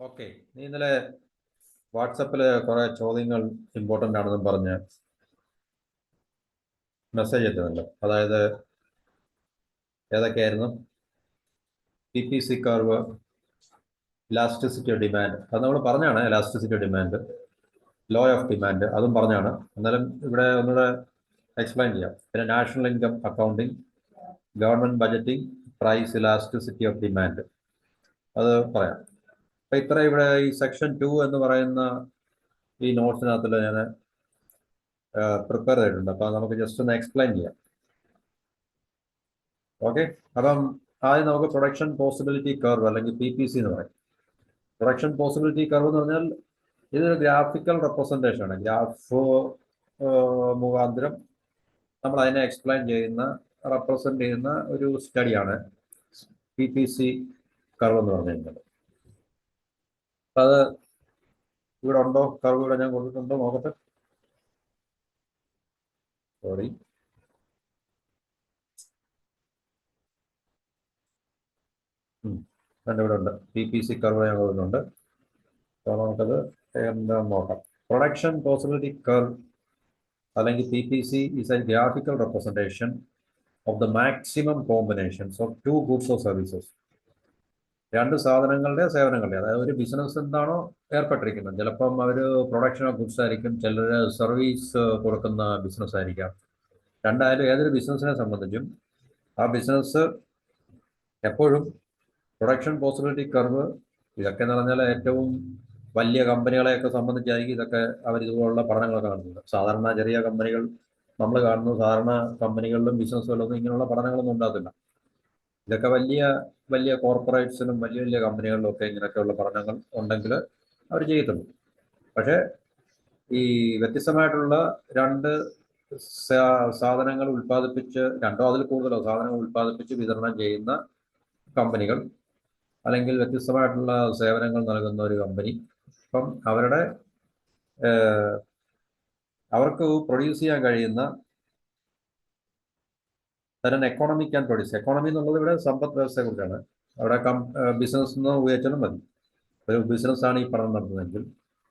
Okay, നീ ഇന്നലെ വാട്സപ്പിൽ കുറെ ചോദ്യങ്ങൾ ഇമ്പോർട്ടൻ്റ് ആണെന്നും പറഞ്ഞ് മെസ്സേജ് എത്തുന്നുണ്ട്. അതായത് ഏതൊക്കെയായിരുന്നു? PPC curve, elasticity of demand, അത് നമ്മൾ പറഞ്ഞാണ്. Elasticity of demand, law of demand, അതും പറഞ്ഞാണ്. എന്നാലും ഇവിടെ ഒന്നുകൂടെ എക്സ്പ്ലെയിൻ ചെയ്യാം. പിന്നെ national income accounting, government budgeting, price elasticity of demand, അത് പറയാം. അപ്പൊ ഇത്ര ഇവിടെ ഈ സെക്ഷൻ 2 എന്ന് പറയുന്ന ഈ നോട്ട്സിനകത്തിൽ ഞാൻ പ്രിപ്പയർ ചെയ്തിട്ടുണ്ട്. അപ്പൊ നമുക്ക് ജസ്റ്റ് ഒന്ന് എക്സ്പ്ലെയിൻ ചെയ്യാം. ഓക്കെ, അപ്പം ആദ്യം നമുക്ക് പ്രൊഡക്ഷൻ പോസിബിലിറ്റി കർവ് അല്ലെങ്കിൽ PPC എന്ന് പറയും. പ്രൊഡക്ഷൻ പോസിബിലിറ്റി കർവ് എന്ന് പറഞ്ഞാൽ ഇതൊരു ഗ്രാഫിക്കൽ റെപ്രസെൻറ്റേഷൻ ആണ്. ഗ്രാഫ് മുഖാന്തരം നമ്മൾ അതിനെ എക്സ്പ്ലെയിൻ ചെയ്യുന്ന, റെപ്രസെന്റ് ചെയ്യുന്ന ഒരു സ്റ്റഡിയാണ് PPC കർവ് എന്ന് പറഞ്ഞു കഴിഞ്ഞാൽ. അപ്പം അത് ഇവിടെ ഉണ്ടോ? കർവ് ഇവിടെ ഞാൻ കൊടുത്തിട്ടുണ്ടോ നോക്കട്ടെ. സോറി, എൻ്റെ ഇവിടെ ഉണ്ട്. PPC കർവ് ഞാൻ കൊടുക്കുന്നുണ്ട്. അപ്പോൾ നമുക്കത് എന്താ നോക്കാം. പ്രൊഡക്ഷൻ പോസിബിലിറ്റി കർവ് അല്ലെങ്കിൽ PPC is a graphical representation of the maximum combinations of two goods or services. രണ്ട് സാധനങ്ങളുടെ സേവനങ്ങളുടെ, അതായത് ഒരു ബിസിനസ് എന്താണോ ഏർപ്പെട്ടിരിക്കുന്നത്, ചിലപ്പം അവർ പ്രൊഡക്ഷൻ ഓഫ് ഗുഡ്സ് ആയിരിക്കും, ചിലർ സർവീസ് കൊടുക്കുന്ന ബിസിനസ് ആയിരിക്കാം. രണ്ടായാലും ഏതൊരു ബിസിനസ്സിനെ സംബന്ധിച്ചും ആ ബിസിനസ് എപ്പോഴും പ്രൊഡക്ഷൻ പോസിബിലിറ്റി കർവ്, ഇതൊക്കെ എന്ന് പറഞ്ഞാൽ ഏറ്റവും വലിയ കമ്പനികളെയൊക്കെ സംബന്ധിച്ചായിരിക്കും ഇതൊക്കെ അവർ ഇതുപോലുള്ള പഠനങ്ങളൊക്കെ നടത്തുന്നത്. സാധാരണ ചെറിയ കമ്പനികൾ നമ്മൾ കാണുന്നു, സാധാരണ കമ്പനികളിലും ബിസിനസ്സുകളിലൊന്നും ഇങ്ങനെയുള്ള പഠനങ്ങളൊന്നും ഉണ്ടാകത്തില്ല. ഇതൊക്കെ വലിയ വലിയ കോർപ്പറേറ്റ്സിനും വലിയ വലിയ കമ്പനികളിലും ഒക്കെ ഇങ്ങനെയൊക്കെയുള്ള പഠനങ്ങൾ ഉണ്ടെങ്കിൽ അവർ ചെയ്യത്തുള്ളൂ. പക്ഷേ ഈ വ്യത്യസ്തമായിട്ടുള്ള രണ്ട് സാധനങ്ങൾ ഉൽപ്പാദിപ്പിച്ച്, രണ്ടോ അതിൽ കൂടുതലോ സാധനങ്ങൾ ഉൽപ്പാദിപ്പിച്ച് വിതരണം ചെയ്യുന്ന കമ്പനികൾ, അല്ലെങ്കിൽ വ്യത്യസ്തമായിട്ടുള്ള സേവനങ്ങൾ നൽകുന്ന ഒരു കമ്പനി, അപ്പം അവർക്ക് പ്രൊഡ്യൂസ് ചെയ്യാൻ കഴിയുന്ന തരം എക്കോണമി ക്യാൻ പ്രൊഡ്യൂസ്. എക്കോണമി എന്നുള്ളത് ഇവിടെ സമ്പദ് വ്യവസ്ഥയെ കുറിച്ചാണ്. അവിടെ ബിസിനസ് എന്ന് ഉപയോഗിച്ചാലും മതി. ഒരു ബിസിനസ്സാണ് ഈ പഠനം നടത്തുന്നതെങ്കിൽ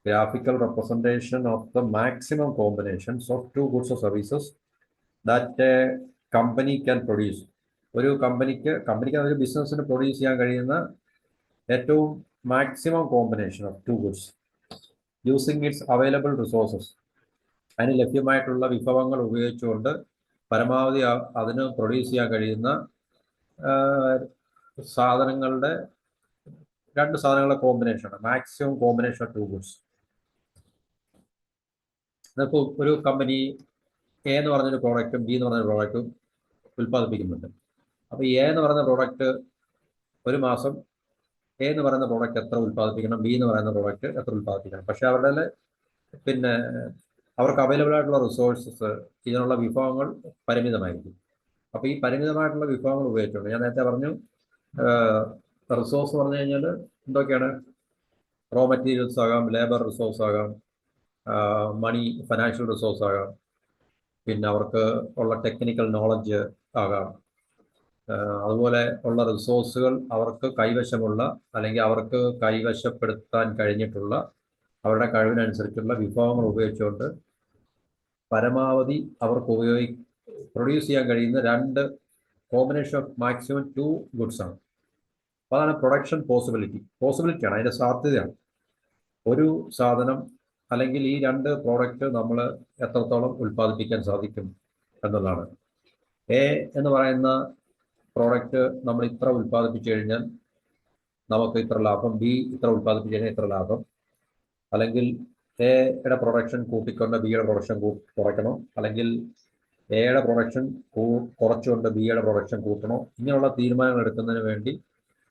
graphical representation of the maximum combinations of two goods or services that a company can produce. ഒരു കമ്പനിക്ക് ഒരു ബിസിനസ്സിന് പ്രൊഡ്യൂസ് ചെയ്യാൻ കഴിയുന്ന ഏറ്റവും maximum combination of two goods using its available resources. അതിന് ലഭ്യമായിട്ടുള്ള വിഭവങ്ങൾ ഉപയോഗിച്ചുകൊണ്ട് പരമാവധി അതിന് പ്രൊഡ്യൂസ് ചെയ്യാൻ കഴിയുന്ന സാധനങ്ങളുടെ, രണ്ട് സാധനങ്ങളുടെ കോമ്പിനേഷനാണ് maximum combination of two goods. ഇപ്പോൾ ഒരു കമ്പനി A എന്ന് പറഞ്ഞൊരു പ്രോഡക്റ്റും B എന്ന് പറഞ്ഞൊരു പ്രോഡക്റ്റും ഉൽപ്പാദിപ്പിക്കുന്നുണ്ട്. അപ്പോൾ A എന്ന് പറയുന്ന പ്രോഡക്റ്റ് ഒരു മാസം A എന്ന് പറയുന്ന പ്രോഡക്റ്റ് എത്ര ഉൽപ്പാദിപ്പിക്കണം, B എന്ന് പറയുന്ന പ്രോഡക്റ്റ് എത്ര ഉൽപ്പാദിപ്പിക്കണം. പക്ഷെ അവരുടെ അവർക്ക് അവൈലബിൾ ആയിട്ടുള്ള റിസോഴ്സസ്, ഇതിനുള്ള വിഭവങ്ങൾ പരിമിതമായിരിക്കും. അപ്പോൾ ഈ പരിമിതമായിട്ടുള്ള വിഭവങ്ങൾ ഉപയോഗിച്ചുകൊണ്ട്, ഞാൻ നേരത്തെ പറഞ്ഞു റിസോഴ്സ് പറഞ്ഞു കഴിഞ്ഞാൽ എന്തൊക്കെയാണ്? റോ മെറ്റീരിയൽസ് ആകാം, ലേബർ റിസോഴ്സ് ആകാം, മണി, ഫിനാൻഷ്യൽ റിസോഴ്സ് ആകാം, പിന്നെ അവർക്ക് ഉള്ള ടെക്നിക്കൽ നോളജ് ആകാം. അതുപോലെ ഉള്ള റിസോഴ്സുകൾ അവർക്ക് കൈവശമുള്ള, അല്ലെങ്കിൽ അവർക്ക് കൈവശപ്പെടുത്താൻ കഴിഞ്ഞിട്ടുള്ള അവരുടെ കഴിവിനനുസരിച്ചുള്ള വിഭവങ്ങൾ ഉപയോഗിച്ചുകൊണ്ട് പരമാവധി അവർക്ക് പ്രൊഡ്യൂസ് ചെയ്യാൻ കഴിയുന്ന രണ്ട് combination of maximum two goods ആണ്. അപ്പോൾ അതാണ് പ്രൊഡക്ഷൻ പോസിബിലിറ്റിയാണ്, അതിൻ്റെ സാധ്യതയാണ്. ഒരു സാധനം അല്ലെങ്കിൽ ഈ രണ്ട് പ്രോഡക്റ്റ് നമ്മൾ എത്രത്തോളം ഉൽപ്പാദിപ്പിക്കാൻ സാധിക്കും എന്നുള്ളതാണ്. A എന്ന് പറയുന്ന പ്രോഡക്റ്റ് നമ്മൾ ഇത്ര ഉൽപ്പാദിപ്പിച്ചു കഴിഞ്ഞാൽ നമുക്ക് ഇത്ര ലാഭം, B ഇത്ര ഉൽപ്പാദിപ്പിച്ചു കഴിഞ്ഞാൽ ഇത്ര ലാഭം. അല്ലെങ്കിൽ എയുടെ പ്രൊഡക്ഷൻ കൂട്ടിക്കൊണ്ട് ബിയുടെ പ്രൊഡക്ഷൻ കുറയ്ക്കണോ, അല്ലെങ്കിൽ എയുടെ പ്രൊഡക്ഷൻ കുറച്ചുകൊണ്ട് ബിയുടെ പ്രൊഡക്ഷൻ കൂട്ടണോ, ഇങ്ങനെയുള്ള തീരുമാനങ്ങൾ എടുക്കുന്നതിന് വേണ്ടി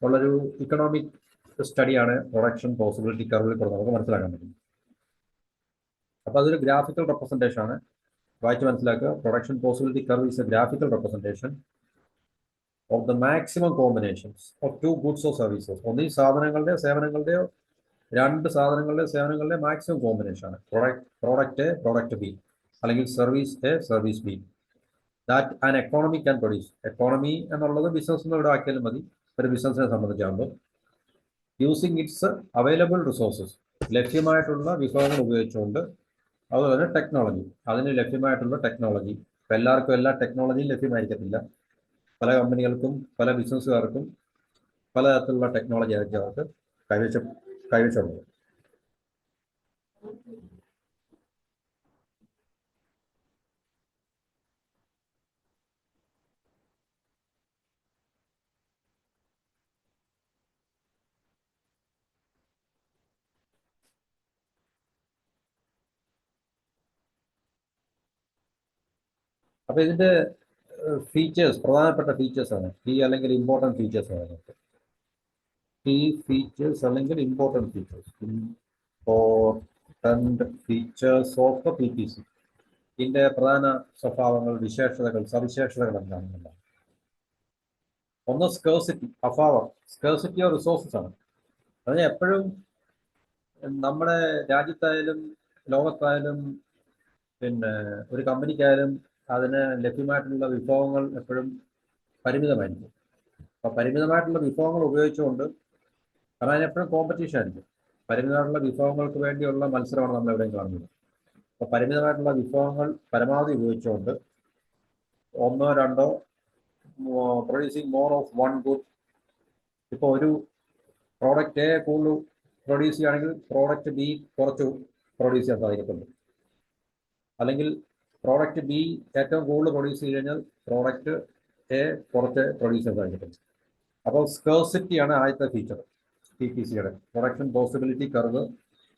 ഉള്ളൊരു ഇക്കണോമിക് സ്റ്റഡിയാണ് പ്രൊഡക്ഷൻ പോസിബിലിറ്റി കർവിൽ കൂടെ നമുക്ക് മനസ്സിലാക്കാൻ പറ്റും. അപ്പോൾ അതൊരു ഗ്രാഫിക്കൽ റെപ്രസെൻറ്റേഷൻ ആണ്. വായിച്ച് മനസ്സിലാക്കുക. Production possibility curve is A graphical representation of the maximum combinations of two goods or services. ഒന്നീ സാധനങ്ങളുടെയോ സേവനങ്ങളുടെയോ, രണ്ട് സാധനങ്ങളുടെ സേവനങ്ങളുടെ മാക്സിമം കോമ്പിനേഷൻ ആണ് പ്രോഡക്റ്റ് ബി, അല്ലെങ്കിൽ service A service B, that an economy can produce. Economy എന്നുള്ളത് ബിസിനസ് എന്ന് ഇവിടെ ആക്കിയാലും മതി, ഒരു ബിസിനസിനെ സംബന്ധിച്ചാകുമ്പോൾ. യൂസിങ് ഇറ്റ്സ് അവൈലബിൾ റിസോഴ്സസ്, ലഭ്യമായിട്ടുള്ള വിഭവങ്ങൾ ഉപയോഗിച്ചുകൊണ്ട്. അതുപോലെ തന്നെ ടെക്നോളജി, അതിന് ലഭ്യമായിട്ടുള്ള ടെക്നോളജി. ഇപ്പം എല്ലാവർക്കും എല്ലാ ടെക്നോളജിയും ലഭ്യമായിരിക്കത്തില്ല. പല കമ്പനികൾക്കും പല ബിസിനസ്സുകാർക്കും പലതരത്തിലുള്ള ടെക്നോളജി ആയിരിക്കും അവർക്ക് കൈവശമുള്ളത്. അപ്പൊ ഇതിന്റെ ഫീച്ചേഴ്സ്, പ്രധാനപ്പെട്ട ഫീച്ചേഴ്സ് ആണ് കീ അല്ലെങ്കിൽ ഇമ്പോർട്ടൻറ്റ് ഫീച്ചേഴ്സ് ആണ്. കീ ഫീച്ചേഴ്സ് അല്ലെങ്കിൽ important features, important features of the PPC. ഇതിന്റെ പ്രധാന സ്വഭാവങ്ങൾ, വിശേഷതകൾ, സവിശേഷതകൾ എന്താണെന്നുള്ളത്. ഒന്ന് സ്കേഴ്സിറ്റി, അഭാവം. സ്കേഴ്സിറ്റി ഓഫ് റിസോഴ്സസ് ആണ്. അതിന് എപ്പോഴും നമ്മുടെ രാജ്യത്തായാലും ലോകത്തായാലും പിന്നെ ഒരു കമ്പനിക്കായാലും അതിന് ലഭ്യമായിട്ടുള്ള വിഭവങ്ങൾ എപ്പോഴും പരിമിതമായിരിക്കും. അപ്പോൾ പരിമിതമായിട്ടുള്ള വിഭവങ്ങൾ ഉപയോഗിച്ചുകൊണ്ട്, കാരണം അതിനെപ്പോഴും കോമ്പറ്റീഷൻ ആയിരിക്കും. പരിമിതമായിട്ടുള്ള വിഭവങ്ങൾക്ക് വേണ്ടിയുള്ള മത്സരമാണ് നമ്മൾ എവിടെയും കാണുന്നത്. അപ്പോൾ പരിമിതമായിട്ടുള്ള വിഭവങ്ങൾ പരമാവധി ഉപയോഗിച്ചുകൊണ്ട് ഒന്നോ രണ്ടോ producing more of one good. ഇപ്പോൾ ഒരു പ്രോഡക്റ്റ് എ കൂടുതൽ പ്രൊഡ്യൂസ് ചെയ്യുകയാണെങ്കിൽ പ്രോഡക്റ്റ് ബി കുറച്ച് പ്രൊഡ്യൂസ് ചെയ്യാൻ സാധിക്കത്തുള്ളൂ. അല്ലെങ്കിൽ പ്രോഡക്റ്റ് ബി ഏറ്റവും കൂടുതൽ പ്രൊഡ്യൂസ് ചെയ്ത് കഴിഞ്ഞാൽ പ്രോഡക്റ്റ് എ കുറച്ച് പ്രൊഡ്യൂസ് ചെയ്യാൻ സാധിക്കത്തുള്ളൂ. അപ്പോൾ സ്കേഴ്സിറ്റിയാണ് ആദ്യത്തെ ഫീച്ചർ PPCയുടെ, പ്രൊഡക്ഷൻ പോസിബിലിറ്റി കർവ്.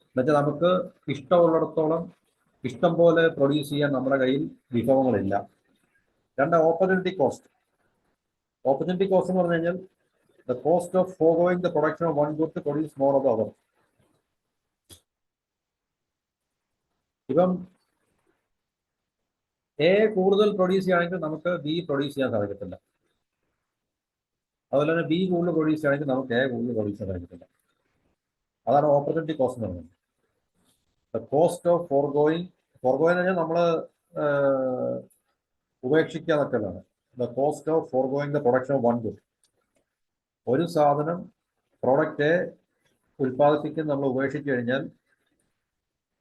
എന്നുവെച്ചാൽ നമുക്ക് ഇഷ്ടമുള്ളിടത്തോളം ഇഷ്ടം പോലെ പ്രൊഡ്യൂസ് ചെയ്യാൻ നമ്മുടെ കയ്യിൽ വിഭവങ്ങളില്ല. രണ്ട്, ഓപ്പർച്യൂണിറ്റി കോസ്റ്റ്. ഓപ്പർച്യൂണിറ്റി കോസ്റ്റ് എന്ന് പറഞ്ഞു കഴിഞ്ഞാൽ the cost of forgoing the production of one good to produce more of അവർ. ഇപ്പം എ കൂടുതൽ പ്രൊഡ്യൂസ് ചെയ്യുകയാണെങ്കിൽ നമുക്ക് ബി പ്രൊഡ്യൂസ് ചെയ്യാൻ സാധിക്കത്തില്ല. അതുപോലെ തന്നെ ബി കൂടുതൽ പ്രൊഡ്യൂസ് ചെയ്യുകയാണെങ്കിൽ നമുക്ക് എ കൂടുതൽ പ്രൊഡ്യൂസ് ചെയ്യാൻ സാധിക്കത്തില്ല. അതാണ് ഓപ്പർച്യൂണിറ്റി കോസ്റ്റ് എന്ന് പറയുന്നത്. ദ കോസ്റ്റ് ഓഫ് ഫോർഗോയിങ് എന്ന് പറഞ്ഞാൽ നമ്മൾ ഉപേക്ഷിക്കുക എന്നൊക്കെയുള്ളതാണ്. The cost of forgoing the production of one good. ഒരു സാധനം പ്രോഡക്റ്റ് ഉൽപ്പാദിപ്പിക്കുന്ന നമ്മൾ ഉപേക്ഷിച്ച് കഴിഞ്ഞാൽ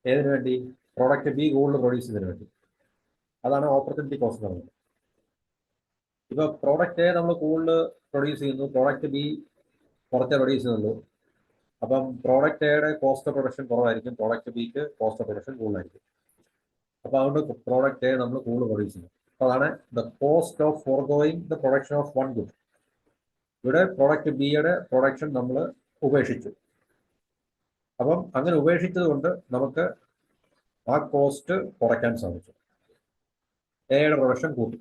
ഏതിനു വേണ്ടി? പ്രോഡക്റ്റ് ബി കൂടുതൽ പ്രൊഡ്യൂസ് ചെയ്യുന്നതിന് വേണ്ടി. അതാണ് ഓപ്പർച്യൂണിറ്റി കോസ്റ്റ് എന്ന് പറയുന്നത്. ഇപ്പൊ പ്രോഡക്റ്റ് എ നമ്മൾ കൂടുതൽ പ്രൊഡ്യൂസ് ചെയ്യുന്നു, പ്രോഡക്റ്റ് ബി കുറച്ചേ പ്രൊഡ്യൂസ് ചെയ്യുന്നുള്ളൂ. അപ്പം പ്രോഡക്റ്റ് എയുടെ കോസ്റ്റ് ഓഫ് പ്രൊഡക്ഷൻ കുറവായിരിക്കും, പ്രോഡക്റ്റ് ബിക്ക് കോസ്റ്റ് ഓഫ് പ്രൊഡക്ഷൻ കൂടുതലായിരിക്കും. അപ്പോൾ അതുകൊണ്ട് പ്രോഡക്റ്റ് എ നമ്മൾ കൂടുതൽ പ്രൊഡ്യൂസ് ചെയ്യും. അപ്പോൾ അതാണ് the cost of forgoing the production of one good. ഇവിടെ പ്രോഡക്റ്റ് ബിയുടെ പ്രൊഡക്ഷൻ നമ്മൾ ഉപേക്ഷിച്ചു. അപ്പം അങ്ങനെ ഉപേക്ഷിച്ചത് കൊണ്ട് നമുക്ക് ആ കോസ്റ്റ് കുറയ്ക്കാൻ സാധിച്ചു, എയുടെ പ്രൊഡക്ഷൻ കൂട്ടി.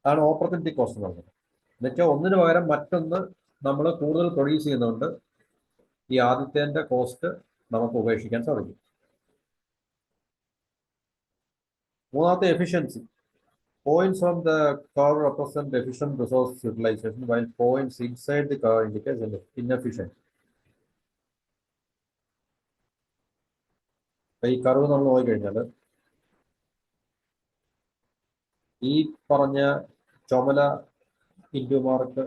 അതാണ് ഓപ്പർച്യൂണിറ്റി കോസ്റ്റ് എന്ന് പറയുന്നത്. എന്നുവെച്ചാൽ ഒന്നിന് പകരം മറ്റൊന്ന് നമ്മൾ കൂടുതൽ പ്രൊഡ്യൂസ് ചെയ്യുന്നതുകൊണ്ട് ഈ ആദ്യത്തെ കോസ്റ്റ് നമുക്ക് ഉപേക്ഷിക്കാൻ സാധിക്കും. മൂന്നാമത്തെ, efficiency. Points on the curve represent efficient resource utilization, while points inside the curve indicate inefficient. ഈ കർവ് നമ്മൾ നോക്കിക്കഴിഞ്ഞാൽ ഈ പറഞ്ഞ ചുമല ഇൻഡുമാർക്ക്,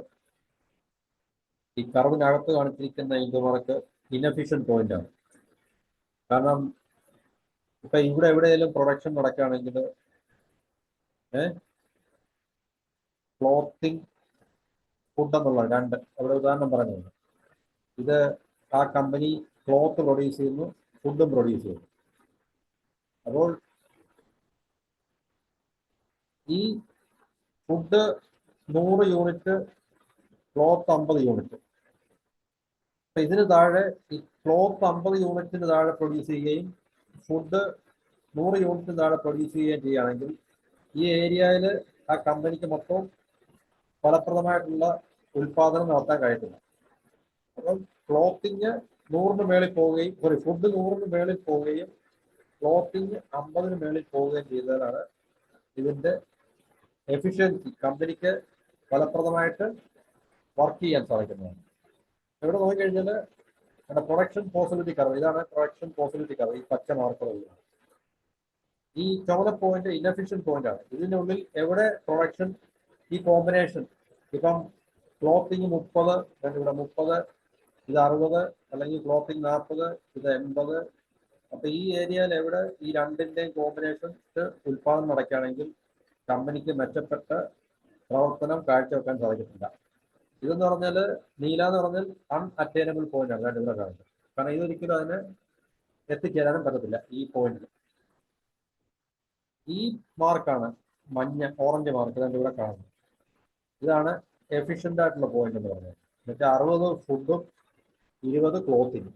ഈ കർവിനകത്ത് കാണിച്ചിരിക്കുന്ന ഇൻഡുമാർക്ക് ഇൻഎഫിഷ്യന്റ് പോയിന്റ് ആണ്. കാരണം ഇപ്പൊ ഇവിടെ എവിടെയെങ്കിലും പ്രൊഡക്ഷൻ നടക്കുകയാണെങ്കിൽ ക്ലോത്തിങ്, ഫുഡ് എന്നുള്ള രണ്ട് അവിടെ ഉദാഹരണം പറഞ്ഞത്. ഇത് ആ കമ്പനി ക്ലോത്ത് പ്രൊഡ്യൂസ് ചെയ്യുന്നു, ഫുഡും പ്രൊഡ്യൂസ് ചെയ്യുന്നു. അപ്പോൾ ഈ ഫുഡ് 100 യൂണിറ്റ്, ക്ലോത്ത് 50 യൂണിറ്റ്. അപ്പൊ ഇതിന് താഴെ ഈ ക്ലോത്ത് 50 യൂണിറ്റിന് താഴെ പ്രൊഡ്യൂസ് ചെയ്യുകയും ഫുഡ് 100 യൂണിറ്റിന് താഴെ പ്രൊഡ്യൂസ് ചെയ്യുകയും ചെയ്യുകയാണെങ്കിൽ ഈ ഏരിയയിൽ ആ കമ്പനിക്ക് മൊത്തം ഫലപ്രദമായിട്ടുള്ള ഉൽപാദനം നടത്താൻ കഴിയത്തില്ല. അപ്പം ക്ലോത്തിങ് 100-ന് മേളിൽ പോവുകയും ഫുഡ് 100-ന് മേളിൽ പോവുകയും ക്ലോത്തിങ് 50-ന് മേളിൽ പോവുകയും ചെയ്താലാണ് ഇതിന്റെ എഫിഷ്യൻസി, കമ്പനിക്ക് ഫലപ്രദമായിട്ട് വർക്ക് ചെയ്യാൻ സാധിക്കുന്നതാണ്. ഇവിടെ നോക്കിക്കഴിഞ്ഞാൽ പ്രൊഡക്ഷൻ പോസിബിലിറ്റി കർവ്, ഇതാണ് പ്രൊഡക്ഷൻ പോസിബിലിറ്റി കർവ്. ഈ പച്ച മാർക്കുകളുള്ളതാണ്. ഈ ചുവന്ന പോയിന്റ് ഇൻഎഫിഷ്യന്റ് പോയിന്റ് ആണ്. ഇതിനുള്ളിൽ എവിടെ പ്രൊഡക്ഷൻ, ഈ കോമ്പിനേഷൻ, ഇപ്പം ക്ലോത്തിങ് 30, ഇവിടെ 30, ഇത് 60, അല്ലെങ്കിൽ ക്ലോത്തിങ് 40, ഇത് 80. അപ്പൊ ഈ ഏരിയയിൽ എവിടെ ഈ രണ്ടിന്റെയും കോമ്പിനേഷൻ ഉൽപാദനം നടക്കുകയാണെങ്കിൽ കമ്പനിക്ക് മെച്ചപ്പെട്ട പ്രവർത്തനം കാഴ്ചവെക്കാൻ സാധിക്കത്തില്ല. ഇതെന്ന് പറഞ്ഞാൽ നീല എന്ന് പറഞ്ഞാൽ അൺഅറ്റൈനബിൾ പോയിന്റ് ആണ് ഇവിടെ കാണുന്നത്. കാരണം ഇതൊരിക്കലും അതിന് എത്തിച്ചേരാനും പറ്റത്തില്ല ഈ പോയിന്റിൽ. ഈ മാർക്കാണ് ഓറഞ്ച് മാർക്ക് ഇവിടെ കാണുന്നത്. ഇതാണ് എഫിഷ്യന്റ് ആയിട്ടുള്ള പോയിന്റ് എന്ന് പറയുന്നത്. എന്നുവെച്ചാൽ 60 ഫുഡും 20 ക്ലോത്തിങ്.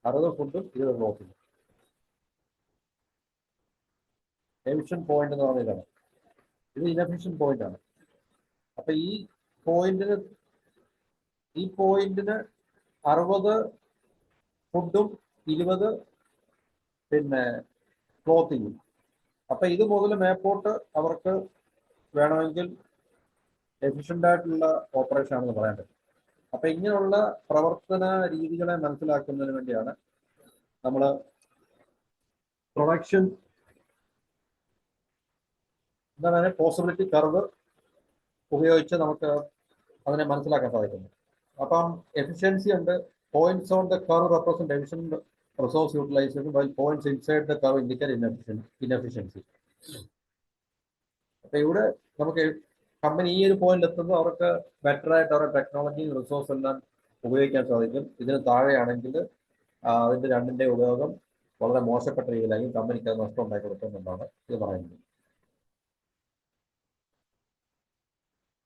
60 ഫുഡും 20 ക്ലോത്തിങ്. എഫിഷ്യന്റ് പോയിന്റ് എന്ന് പറഞ്ഞ ഇതാണ്. ഇത് ഇൻഎഫിഷ്യന്റ് പോയിന്റ് ആണ്. അപ്പൊ ഈ പോയിന്റിന് 60 ഫുഡും 20 പിന്നെ ക്ലോത്തിങ്ങും. അപ്പൊ ഇത് മുതൽ മേപ്പോട്ട് അവർക്ക് വേണമെങ്കിൽ എഫിഷ്യന്റ് ആയിട്ടുള്ള ഓപ്പറേഷൻ ആണെന്ന് പറയാൻ പറ്റും. അപ്പൊ ഇങ്ങനെയുള്ള പ്രവർത്തന രീതികളെ മനസ്സിലാക്കുന്നതിന് വേണ്ടിയാണ് നമ്മൾ പ്രൊഡക്ഷൻ എന്താ പറയുക പോസിബിലിറ്റി കർവ് ഉപയോഗിച്ച് നമുക്ക് അതിനെ മനസ്സിലാക്കാൻ സാധിക്കുന്നു. അപ്പം എഫിഷ്യൻസി ഉണ്ട്. Points on the curve represent efficient resource utilisation, while points inside the curve indicate inefficiency. അപ്പൊ ഇവിടെ നമുക്ക് കമ്പനി ഈ ഒരു പോയിന്റ് എത്തുമ്പോൾ അവർക്ക് ബെറ്റർ ആയിട്ട് അവരുടെ ടെക്നോളജിയും റിസോഴ്സ് എല്ലാം ഉപയോഗിക്കാൻ സാധിക്കും. ഇതിന് താഴെയാണെങ്കിൽ അതിന്റെ രണ്ടിന്റെ ഉപയോഗം വളരെ മോശപ്പെട്ട രീതിയിലായി കമ്പനിക്ക് അത് നഷ്ടം ഉണ്ടാക്കി കൊടുക്കുന്നുണ്ടാണ് ഇത് പറയുന്നത്.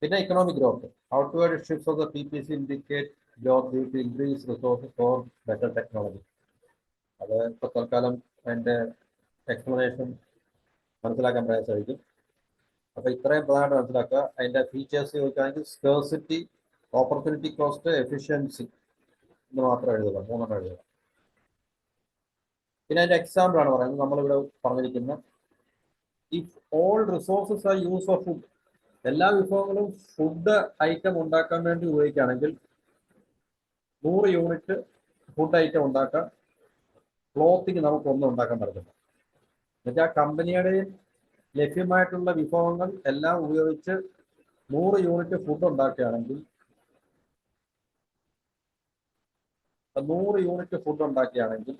പിന്നെ economic growth. Outward shifts of the PPC indicate growth due to increase resources for better technology. അത് ഇപ്പോൾ തൽക്കാലം അതിന്റെ എക്സ്പ്ലനേഷൻ മനസ്സിലാക്കാൻ പ്രയാസമായിരിക്കും. അപ്പൊ ഇത്രയും പ്രധാനമായിട്ട് മനസ്സിലാക്കുക. അതിന്റെ ഫീച്ചേഴ്സ് ചോദിക്കുകയാണെങ്കിൽ സ്കേഴ്സിറ്റി, ഓപ്പർച്യൂണിറ്റി കോസ്റ്റ്, എഫിഷ്യൻസി എന്ന് മാത്രം എഴുതുക, 3 എഴുതുക. പിന്നെ അതിന്റെ എക്സാമ്പിൾ ആണ് പറയുന്നത് നമ്മളിവിടെ പറഞ്ഞിരിക്കുന്ന if all resources R use of food. എല്ലാ വിഭവങ്ങളും ഫുഡ് ഐറ്റം ഉണ്ടാക്കാൻ വേണ്ടി ഉപയോഗിക്കുകയാണെങ്കിൽ 100 യൂണിറ്റ് ഫുഡ് ഐറ്റം ഉണ്ടാക്കാൻ ക്ലോത്തിങ് നമുക്കൊന്നും ഉണ്ടാക്കാൻ പറ്റത്തില്ല. എന്നുവെച്ചാൽ കമ്പനിയുടെ ലഭ്യമായിട്ടുള്ള വിഭവങ്ങൾ എല്ലാം ഉപയോഗിച്ച് 100 യൂണിറ്റ് ഫുഡ് ഉണ്ടാക്കുകയാണെങ്കിൽ 100 യൂണിറ്റ് ഫുഡ് ഉണ്ടാക്കുകയാണെങ്കിൽ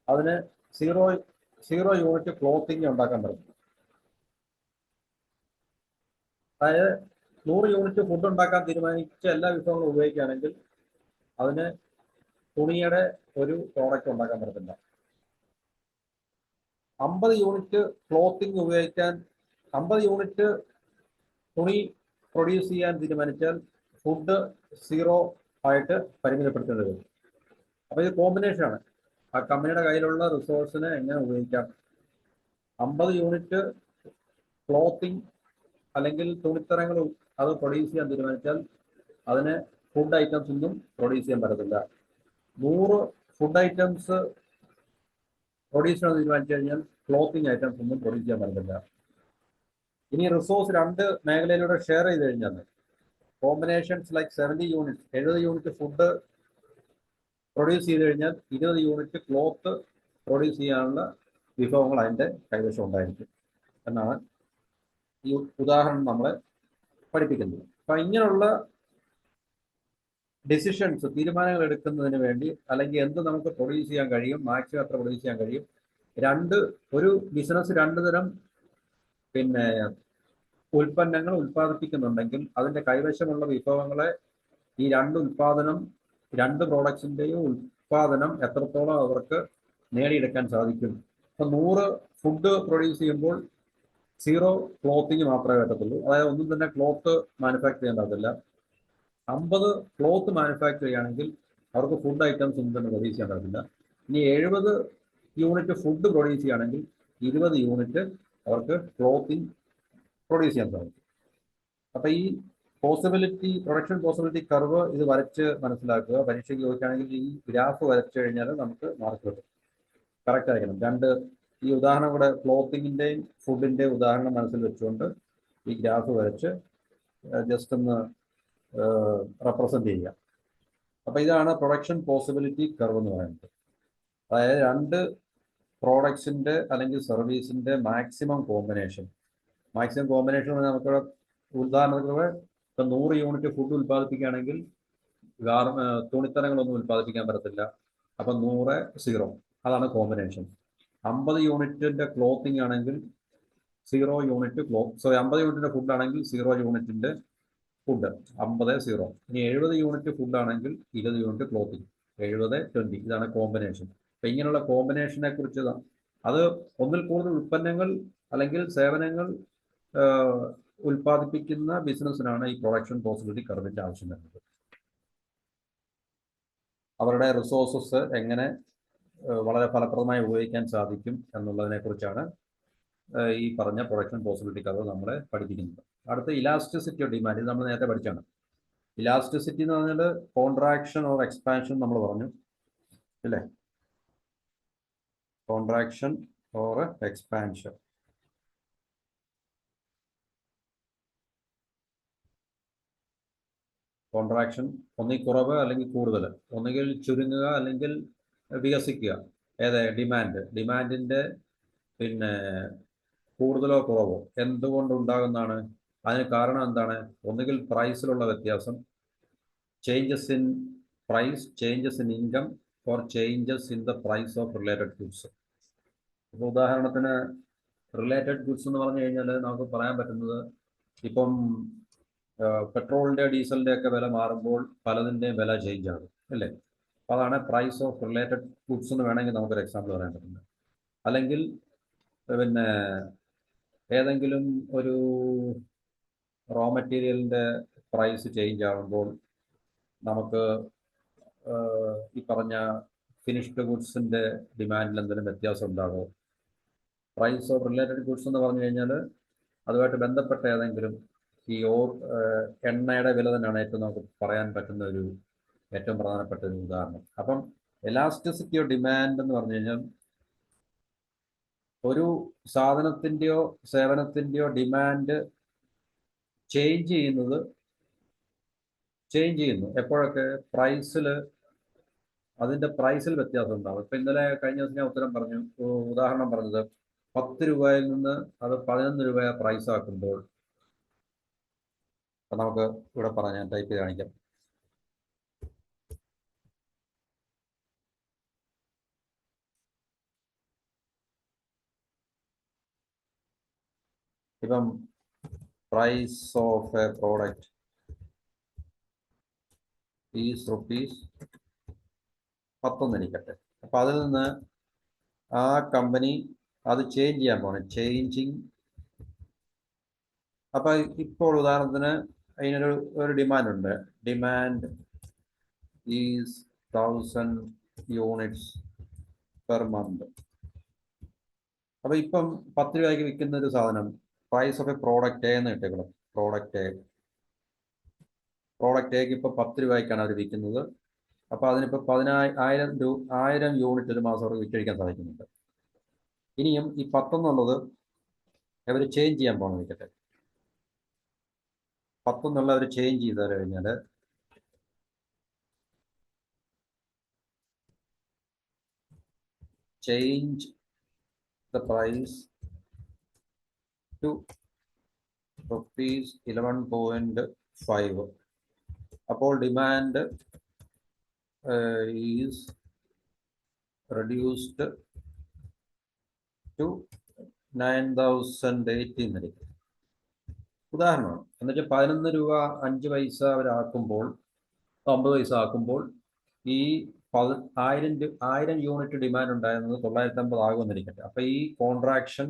അതിന് 0 യൂണിറ്റ് ക്ലോത്തിങ് ഉണ്ടാക്കാൻ പറ്റും. അതായത് 100 യൂണിറ്റ് ഫുഡ് ഉണ്ടാക്കാൻ തീരുമാനിച്ച എല്ലാ വിഭവങ്ങളും ഉപയോഗിക്കുകയാണെങ്കിൽ അതിന് തുണിയുടെ ഒരു പ്രോഡക്റ്റ് ഉണ്ടാക്കാൻ പറ്റത്തില്ല. 50 യൂണിറ്റ് ക്ലോത്തിങ് ഉപയോഗിക്കാൻ 50 യൂണിറ്റ് തുണി പ്രൊഡ്യൂസ് ചെയ്യാൻ തീരുമാനിച്ചാൽ ഫുഡ് 0 ആയിട്ട് പരിമിതപ്പെടുത്തേണ്ടി വരും. അപ്പൊ ഇത് കോമ്പിനേഷനാണ്. ആ കമ്പനിയുടെ കയ്യിലുള്ള റിസോഴ്സിനെ എങ്ങനെ ഉപയോഗിക്കാം. 50 യൂണിറ്റ് ക്ലോത്തിങ് അല്ലെങ്കിൽ തുണിത്തരങ്ങൾ അത് പ്രൊഡ്യൂസ് ചെയ്യാൻ തീരുമാനിച്ചാൽ അതിന് ഫുഡ് ഐറ്റംസ് ഒന്നും പ്രൊഡ്യൂസ് ചെയ്യാൻ പറ്റത്തില്ല. 100 ഫുഡ് ഐറ്റംസ് പ്രൊഡ്യൂസ് ചെയ്യാൻ തീരുമാനിച്ചു കഴിഞ്ഞാൽ ക്ലോത്തിങ് ഐറ്റംസ് ഒന്നും പ്രൊഡ്യൂസ് ചെയ്യാൻ പറ്റത്തില്ല. ഇനി റിസോഴ്സ് 2 മേഖലയിലൂടെ ഷെയർ ചെയ്ത് കഴിഞ്ഞാൽ combinations like 70 unit 70 unit food produce ചെയ്ത് കഴിഞ്ഞാൽ 20 യൂണിറ്റ് ക്ലോത്ത് പ്രൊഡ്യൂസ് ചെയ്യാനുള്ള വിഭവങ്ങൾ അതിൻ്റെ കൈവശം ഉണ്ടായിരിക്കും എന്നാണ് ഈ ഉദാഹരണം നമ്മളെ പഠിപ്പിക്കുന്നത്. അപ്പൊ ഇങ്ങനെയുള്ള ഡിസിഷൻസ്, തീരുമാനങ്ങൾ എടുക്കുന്നതിന് വേണ്ടി അല്ലെങ്കിൽ എന്ത് നമുക്ക് പ്രൊഡ്യൂസ് ചെയ്യാൻ കഴിയും, മാക്സിമം എത്ര പ്രൊഡ്യൂസ് ചെയ്യാൻ കഴിയും, ഒരു ബിസിനസ് 2 തരം പിന്നെ ഉൽപ്പന്നങ്ങൾ ഉൽപ്പാദിപ്പിക്കുന്നുണ്ടെങ്കിൽ അതിന്റെ കൈവശമുള്ള വിഭവങ്ങളെ ഈ 2 പ്രോഡക്ട്സിന്റെയും ഉൽപാദനം എത്രത്തോളം അവർക്ക് നേടിയെടുക്കാൻ സാധിക്കും. ഇപ്പൊ 100 ഫുഡ് പ്രൊഡ്യൂസ് ചെയ്യുമ്പോൾ 0 ക്ലോത്തിങ് മാത്രമേ പറ്റത്തുള്ളൂ. അതായത് ഒന്നും തന്നെ ക്ലോത്ത് മാനുഫാക്ചർ ചെയ്യാൻ പറ്റത്തില്ല. 50 ക്ലോത്ത് മാനുഫാക്ചർ ചെയ്യുകയാണെങ്കിൽ അവർക്ക് ഫുഡ് ഐറ്റംസ് ഒന്നും തന്നെ പ്രൊഡ്യൂസ് ചെയ്യാൻ പറ്റത്തില്ല. ഇനി 70 യൂണിറ്റ് ഫുഡ് പ്രൊഡ്യൂസ് ചെയ്യുകയാണെങ്കിൽ 20 യൂണിറ്റ് അവർക്ക് ക്ലോത്തിങ് പ്രൊഡ്യൂസ് ചെയ്യാൻ സാധിക്കും. അപ്പൊ ഈ പ്രൊഡക്ഷൻ പോസിബിലിറ്റി കർവ് ഇത് വരച്ച് മനസ്സിലാക്കുക. പരീക്ഷയ്ക്ക് ചോദിക്കുകയാണെങ്കിൽ ഈ ഗ്രാഫ് വരച്ചു കഴിഞ്ഞാൽ നമുക്ക് മാർക്ക് കിട്ടും. കറക്റ്റ് ആയിരിക്കണം. ഈ ഉദാഹരണം കൂടെ ക്ലോത്തിങ്ങിന്റെയും ഫുഡിന്റെയും ഉദാഹരണം മനസ്സിൽ വെച്ചുകൊണ്ട് ഈ ഗ്രാഫ് വരച്ച് ജസ്റ്റ് ഒന്ന് റെപ്രസെന്റ് ചെയ്യുക. അപ്പൊ ഇതാണ് പ്രൊഡക്ഷൻ പോസിബിലിറ്റി കർവ് എന്ന് പറയുന്നത്. അതായത് 2 പ്രോഡക്ട്സിന്റെ അല്ലെങ്കിൽ സർവീസിന്റെ മാക്സിമം കോമ്പിനേഷൻ നമുക്ക് ഉദാഹരണത്തിന് ഇപ്പൊ 100 യൂണിറ്റ് ഫുഡ് ഉൽപ്പാദിപ്പിക്കുകയാണെങ്കിൽ തുണിത്തരങ്ങളൊന്നും ഉൽപ്പാദിപ്പിക്കാൻ പറ്റത്തില്ല. അപ്പം 100 0 അതാണ് കോമ്പിനേഷൻ. 50 യൂണിറ്റിന്റെ ക്ലോത്തിങ് ആണെങ്കിൽ 0 യൂണിറ്റ് ക്ലോത്ത്, സോറി 50 യൂണിറ്റിന്റെ ഫുഡ് ആണെങ്കിൽ 0 യൂണിറ്റിന്റെ ഫുഡ്, 50 0. ഇനി 70 യൂണിറ്റ് ഫുഡ് ആണെങ്കിൽ 20 യൂണിറ്റ് ക്ലോത്തിങ്, 70 20. ഇതാണ് കോമ്പിനേഷൻ. അപ്പൊ ഇങ്ങനെയുള്ള കോമ്പിനേഷനെ കുറിച്ച് അത് ഒന്നിൽ കൂടുതൽ ഉൽപ്പന്നങ്ങൾ അല്ലെങ്കിൽ സേവനങ്ങൾ ഉൽപ്പാദിപ്പിക്കുന്ന ബിസിനസ്സിനാണ് ഈ പ്രൊഡക്ഷൻ പോസിബിലിറ്റി കർവിന്റെ ആവശ്യം വരുന്നത്. അവരുടെ റിസോഴ്സസ് എങ്ങനെ വളരെ ഫലപ്രദമായി ഉപയോഗിക്കാൻ സാധിക്കും എന്നുള്ളതിനെ കുറിച്ചാണ് ഈ പറഞ്ഞ പ്രൊഡക്ഷൻ പോസിബിലിറ്റി കർവ് നമ്മളെ പഠിപ്പിക്കുന്നത്. അടുത്ത ഇലാസ്റ്റിസിറ്റി ഓഫ് ഡിമാൻഡ്, ഇത് നമ്മൾ നേരത്തെ പഠിച്ചാണ്. ഇലാസ്റ്റിസിറ്റി എന്ന് പറഞ്ഞാൽ കോൺട്രാക്ഷൻ ഓർ എക്സ്പാൻഷൻ നമ്മൾ പറഞ്ഞു അല്ലേ? Contraction or expansion. കോൺട്രാക്ഷൻ ഒന്നിൽ കുറവ് അല്ലെങ്കിൽ കൂടുതൽ, ഒന്നുകിൽ ചുരുങ്ങുക അല്ലെങ്കിൽ വികസിക്കുക. ഡിമാൻഡിന്റെ പിന്നെ കൂടുതലോ കുറവോ എന്തുകൊണ്ടുണ്ടാകുന്നതാണ്? അതിന് കാരണം എന്താണ്? ഒന്നുകിൽ പ്രൈസിലുള്ള വ്യത്യാസം, changes in price, changes in income, or changes in the price of related goods. ഇപ്പോൾ ഉദാഹരണത്തിന് റിലേറ്റഡ് ഗുഡ്സ് എന്ന് പറഞ്ഞു കഴിഞ്ഞാൽ നമുക്ക് പറയാൻ പറ്റുന്നത്, ഇപ്പം പെട്രോളിന്റെ ഡീസലിന്റെ ഒക്കെ വില മാറുമ്പോൾ പലതിൻ്റെയും വില ചേഞ്ച് ആകും അല്ലേ? അപ്പോൾ അതാണ് പ്രൈസ് ഓഫ് റിലേറ്റഡ് ഗുഡ്സ് എന്ന് വേണമെങ്കിൽ നമുക്കൊരു എക്സാമ്പിൾ പറയാൻ പറ്റുന്നത്. അല്ലെങ്കിൽ പിന്നെ ഏതെങ്കിലും ഒരു റോ മെറ്റീരിയലിന്റെ പ്രൈസ് ചേഞ്ച് ആകുമ്പോൾ നമുക്ക് ഈ പറഞ്ഞ ഫിനിഷ്ഡ് ഗുഡ്സിന്റെ ഡിമാൻഡിൽ എന്തെങ്കിലും വ്യത്യാസം ഉണ്ടാകുമോ? പ്രൈസ് ഓഫ് റിലേറ്റഡ് ഗുഡ്സ് എന്ന് പറഞ്ഞു കഴിഞ്ഞാൽ അതുമായിട്ട് ബന്ധപ്പെട്ട ഏതെങ്കിലും ഈ എണ്ണയുടെ വില തന്നെയാണ് ഏറ്റവും നമുക്ക് പറയാൻ പറ്റുന്ന ഒരു ഏറ്റവും പ്രധാനപ്പെട്ട ഒരു ഉദാഹരണം. അപ്പം എലാസ്റ്റിസിറ്റി ഓഫ് ഡിമാൻഡ് എന്ന് പറഞ്ഞു കഴിഞ്ഞാൽ ഒരു സാധനത്തിൻ്റെയോ സേവനത്തിൻ്റെയോ ഡിമാൻഡ് ചേഞ്ച് ചെയ്യുന്നു എപ്പോഴൊക്കെ അതിൻ്റെ പ്രൈസിൽ വ്യത്യാസം ഉണ്ടാകും. ഇപ്പം ഇന്നലെ കഴിഞ്ഞ ദിവസം ഞാൻ ഉദാഹരണം പറഞ്ഞത് 10 രൂപയിൽ നിന്ന് അത് 11 രൂപ പ്രൈസ് ആക്കുമ്പോൾ നമുക്ക് ഇവിടെ ഞാൻ ടൈപ്പ് ചെയ്ത് കാണിക്കാം. ഇപ്പം price of a product is ₹10 ഇരിക്കട്ടെ. അപ്പം അതിൽ നിന്ന് ആ കമ്പനി അത് ചേഞ്ച് ചെയ്യാൻ പോകണം, ചേഞ്ചിങ്. അപ്പം ഇപ്പോൾ ഉദാഹരണത്തിന് അതിനൊരു ഡിമാൻഡ് ഉണ്ട്. Demand is 1000 units per month. അപ്പം ഇപ്പം 10 രൂപയ്ക്ക് വിൽക്കുന്ന ഒരു സാധനം പ്രൈസ് ഓഫ് എ പ്രോഡക്റ്റ് എന്ന് ഇട്ടേക്കണം. പ്രോഡക്റ്റ് എക്ക് ഇപ്പം 10 രൂപയ്ക്കാണ് അവർ വിൽക്കുന്നത്. അപ്പോൾ അതിനിപ്പോൾ 1000 യൂണിറ്റ് ഒരു മാസം അവർക്ക് വിറ്റഴിക്കാൻ സാധിക്കുന്നുണ്ട്. ഇനിയും ഈ 10 എന്നുള്ളത് അവർ ചേഞ്ച് ചെയ്യാൻ പോകണം നിൽക്കട്ടെ. 10 എന്നുള്ള അവർ ചേഞ്ച് ചെയ്ത് കഴിഞ്ഞാൽ ചേഞ്ച് ദ പ്രൈസ് ടു ₹11.5. അപ്പോൾ ഡിമാൻഡ് ഈസ് റെഡ്യൂസ്ഡ് ടു 9080 എന്നിരിക്കും. ഉദാഹരണമാണ്. എന്നുവെച്ചാൽ 11 രൂപ 5 പൈസ അവരാക്കുമ്പോൾ 50 പൈസ ആക്കുമ്പോൾ ഈ 1000 യൂണിറ്റ് ഡിമാൻഡ് ഉണ്ടായിരുന്നത് 950 ആകുമെന്നിരിക്കട്ടെ. അപ്പോൾ ഈ കോൺട്രാക്ഷൻ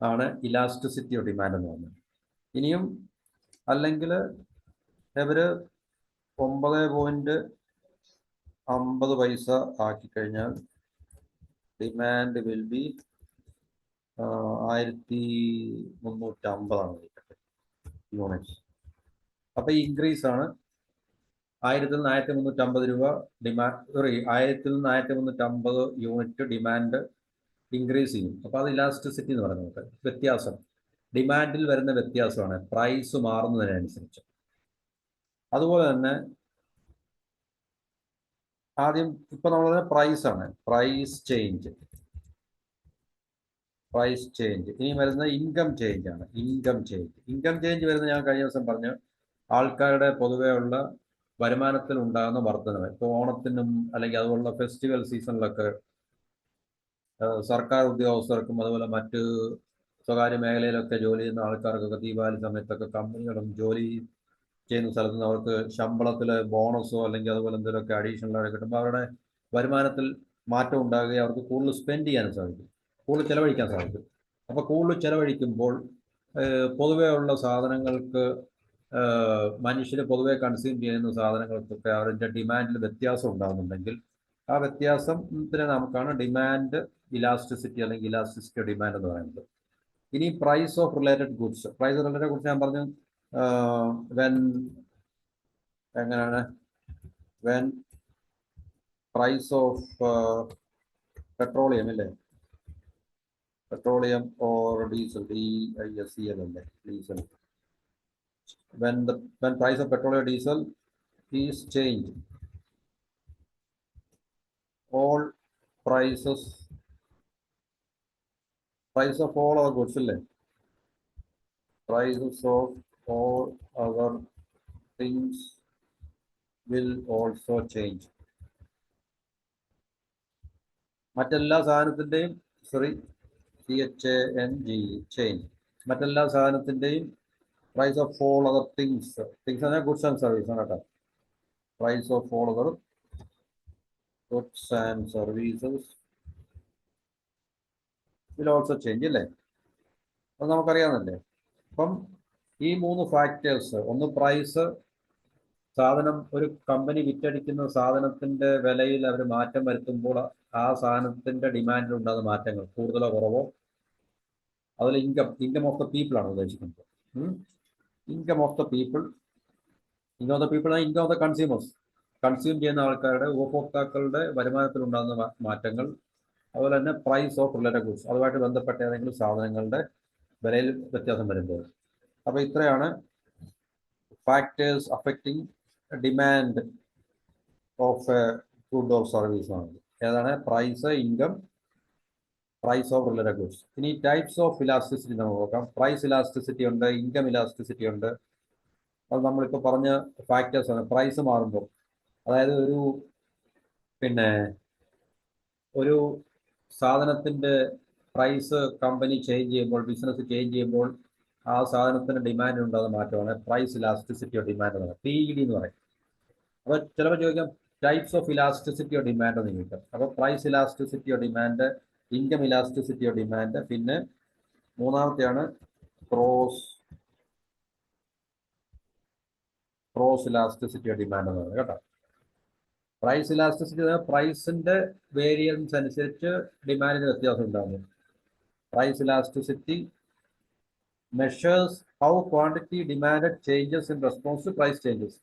ആണ് ഇലാസ്റ്റിസിറ്റി ഓഫ് ഡിമാൻഡ് എന്ന് പറയുന്നത്. ഇനിയും അല്ലെങ്കിൽ ഇവർ 9.50 ആക്കിക്കഴിഞ്ഞാൽ ഡിമാൻഡ് വിൽ ബി 1350 യൂണിറ്റ്സ്. അപ്പോൾ ഈ ഇൻക്രീസ് ആണ്. 1000 നിന്ന് 1350 രൂപ ഡിമാൻഡ്, 1000 നിന്ന് 1350 യൂണിറ്റ് ഡിമാൻഡ് ഇൻക്രീസ് ചെയ്യും. അപ്പോൾ അത് ഇലാസ്റ്റിസിറ്റി എന്ന് പറയുന്നത് വ്യത്യാസം, ഡിമാൻഡിൽ വരുന്ന വ്യത്യാസമാണ് പ്രൈസ് മാറുന്നതിനനുസരിച്ച്. അതുപോലെ തന്നെ ആദ്യം ഇപ്പൊ നമ്മൾ പ്രൈസ് ആണ്, പ്രൈസ് ചേഞ്ച്. ഇനി വരുന്ന ഇൻകം ചേഞ്ച് ആണ്. ഇൻകം ചേഞ്ച് വരുന്ന ഞാൻ കഴിഞ്ഞ ദിവസം പറഞ്ഞു, ആൾക്കാരുടെ പൊതുവേ ഉള്ള വരുമാനത്തിൽ ഉണ്ടാകുന്ന വർധനവ്. ഇപ്പോൾ ഓണത്തിനും അല്ലെങ്കിൽ അതുപോലുള്ള ഫെസ്റ്റിവൽ സീസണിലൊക്കെ സർക്കാർ ഉദ്യോഗസ്ഥർക്കും അതുപോലെ മറ്റ് സ്വകാര്യ മേഖലയിലൊക്കെ ജോലി ചെയ്യുന്ന ആൾക്കാർക്കൊക്കെ ദീപാവലി സമയത്തൊക്കെ കമ്പനികളും ജോലി ചെയ്യുന്ന സ്ഥലത്ത് നിന്ന് അവർക്ക് ശമ്പളത്തിൽ ബോണസോ അല്ലെങ്കിൽ അതുപോലെ എന്തെങ്കിലുമൊക്കെ അഡീഷണൽ ആയിട്ട് കിട്ടുമ്പോൾ അവരുടെ വരുമാനത്തിൽ മാറ്റം ഉണ്ടാകുകയും അവർക്ക് കൂടുതൽ സ്പെൻഡ് ചെയ്യാൻ സാധിക്കും, കൂടുതൽ ചിലവഴിക്കാൻ സാധിക്കും. അപ്പോൾ കൂടുതൽ ചിലവഴിക്കുമ്പോൾ പൊതുവേ ഉള്ള സാധനങ്ങൾക്ക് മനുഷ്യർ പൊതുവെ കൺസ്യൂം ചെയ്യുന്ന സാധനങ്ങൾക്കൊക്കെ അവരുടെ ഡിമാൻഡിൽ വ്യത്യാസം ഉണ്ടാകുന്നുണ്ടെങ്കിൽ ആ വ്യത്യാസത്തിന് നമുക്കാണ് ഡിമാൻഡ് ഇലാസ്റ്റിസിറ്റി അല്ലെങ്കിൽ ഇലാസ്റ്റിസിറ്റി ഡിമാൻഡ് എന്ന് പറയുന്നത്. ഇനി price of related goods, price related goods ഞാൻ പറഞ്ഞു വെൻ എങ്ങനെയാണ് വെൻ പ്രൈസ് ഓഫ് പെട്രോളിയം അല്ലേ, പെട്രോളിയം ഓർ ഡീസൽ, DISEL അല്ലേ, diesel, when price of petrol or diesel is changed, all price of all our goods അല്ലേ, prices of all other things will also change. മറ്റെല്ലാ സാധനത്തിൻ്റെയും change, മറ്റെല്ലാ സാധനത്തിൻ്റെയും price of all other things are goods and services ആണ് കേട്ടോ. Price of all other goods and services will also change അല്ലേ, അത് നമുക്കറിയാവുന്നല്ലേ. അപ്പം ഈ 3 factors, ഒന്ന് പ്രൈസ്, സാധനം ഒരു കമ്പനി വിറ്റഴിക്കുന്ന സാധനത്തിന്റെ വിലയിൽ അവർ മാറ്റം വരുത്തുമ്പോൾ ആ സാധനത്തിന്റെ ഡിമാൻഡിൽ ഉണ്ടാകുന്ന മാറ്റങ്ങൾ കൂടുതലോ കുറവോ, അതിൽ ഇൻകം ഓഫ് ദ പീപ്പിൾ ആണ് ഉദ്ദേശിക്കുന്നത്. Income of the people income of the consumers, consume ചെയ്യുന്ന ആൾക്കാരുടെ, ഉപഭോക്താക്കളുടെ വരുമാനത്തിൽ ഉണ്ടാകുന്ന മാറ്റങ്ങൾ, അതുപോലെ തന്നെ പ്രൈസ് ഓഫ് റിലേറ്റഡ് ഗുഡ്സ്, അതുമായിട്ട് ബന്ധപ്പെട്ട ഏതെങ്കിലും സാധനങ്ങളുടെ വിലയിൽ വ്യത്യാസം വരുമ്പോൾ. അപ്പോൾ ഇത്രയാണ് factors affecting demand of a good or service ആണ്. ഏതാണ്? Price, income, price of related goods. ഇനി ടൈപ്സ് ഓഫ് ഇലാസ്റ്റിസിറ്റി നമുക്ക് നോക്കാം. പ്രൈസ് ഇലാസ്റ്റിസിറ്റി ഉണ്ട്, ഇൻകം ഇലാസ്റ്റിസിറ്റി ഉണ്ട്. അത് നമ്മളിപ്പോൾ പറഞ്ഞ ഫാക്ടേഴ്സ് ആണ്. പ്രൈസ് മാറുമ്പോൾ, അതായത് ഒരു സാധനത്തിൻ്റെ പ്രൈസ് കമ്പനി ചേഞ്ച് ചെയ്യുമ്പോൾ, ബിസിനസ് ചേഞ്ച് ചെയ്യുമ്പോൾ ആ സാധനത്തിന് ഡിമാൻഡ് ഉണ്ടാകുന്ന മാറ്റമാണ് പ്രൈസ് ഇലാസ്റ്റിസിറ്റി ഓഫ് ഡിമാൻഡ് എന്ന് പറയുന്നത്, PED എന്ന് പറയും. അപ്പോൾ ചിലപ്പോൾ ചോദിക്കാം types of elasticity of demand എന്ന് ചോദിക്കാം. അപ്പോൾ price elasticity of demand, income elasticity of demand, പിന്നെ മൂന്നാമത്തെയാണ് ക്രോസ് ഇലാസ്റ്റിസിറ്റി ഓഫ് ഡിമാൻഡ് എന്ന് പറയുന്നത് കേട്ടോ. പ്രൈസ് ഇലാസ്റ്റിസിറ്റി പ്രൈസിന്റെ വേരിയൻസ് അനുസരിച്ച് ഡിമാൻഡിന് വ്യത്യാസം ഉണ്ടാകുന്നു. Price elasticity measures how quantity demand changes in response to price changes.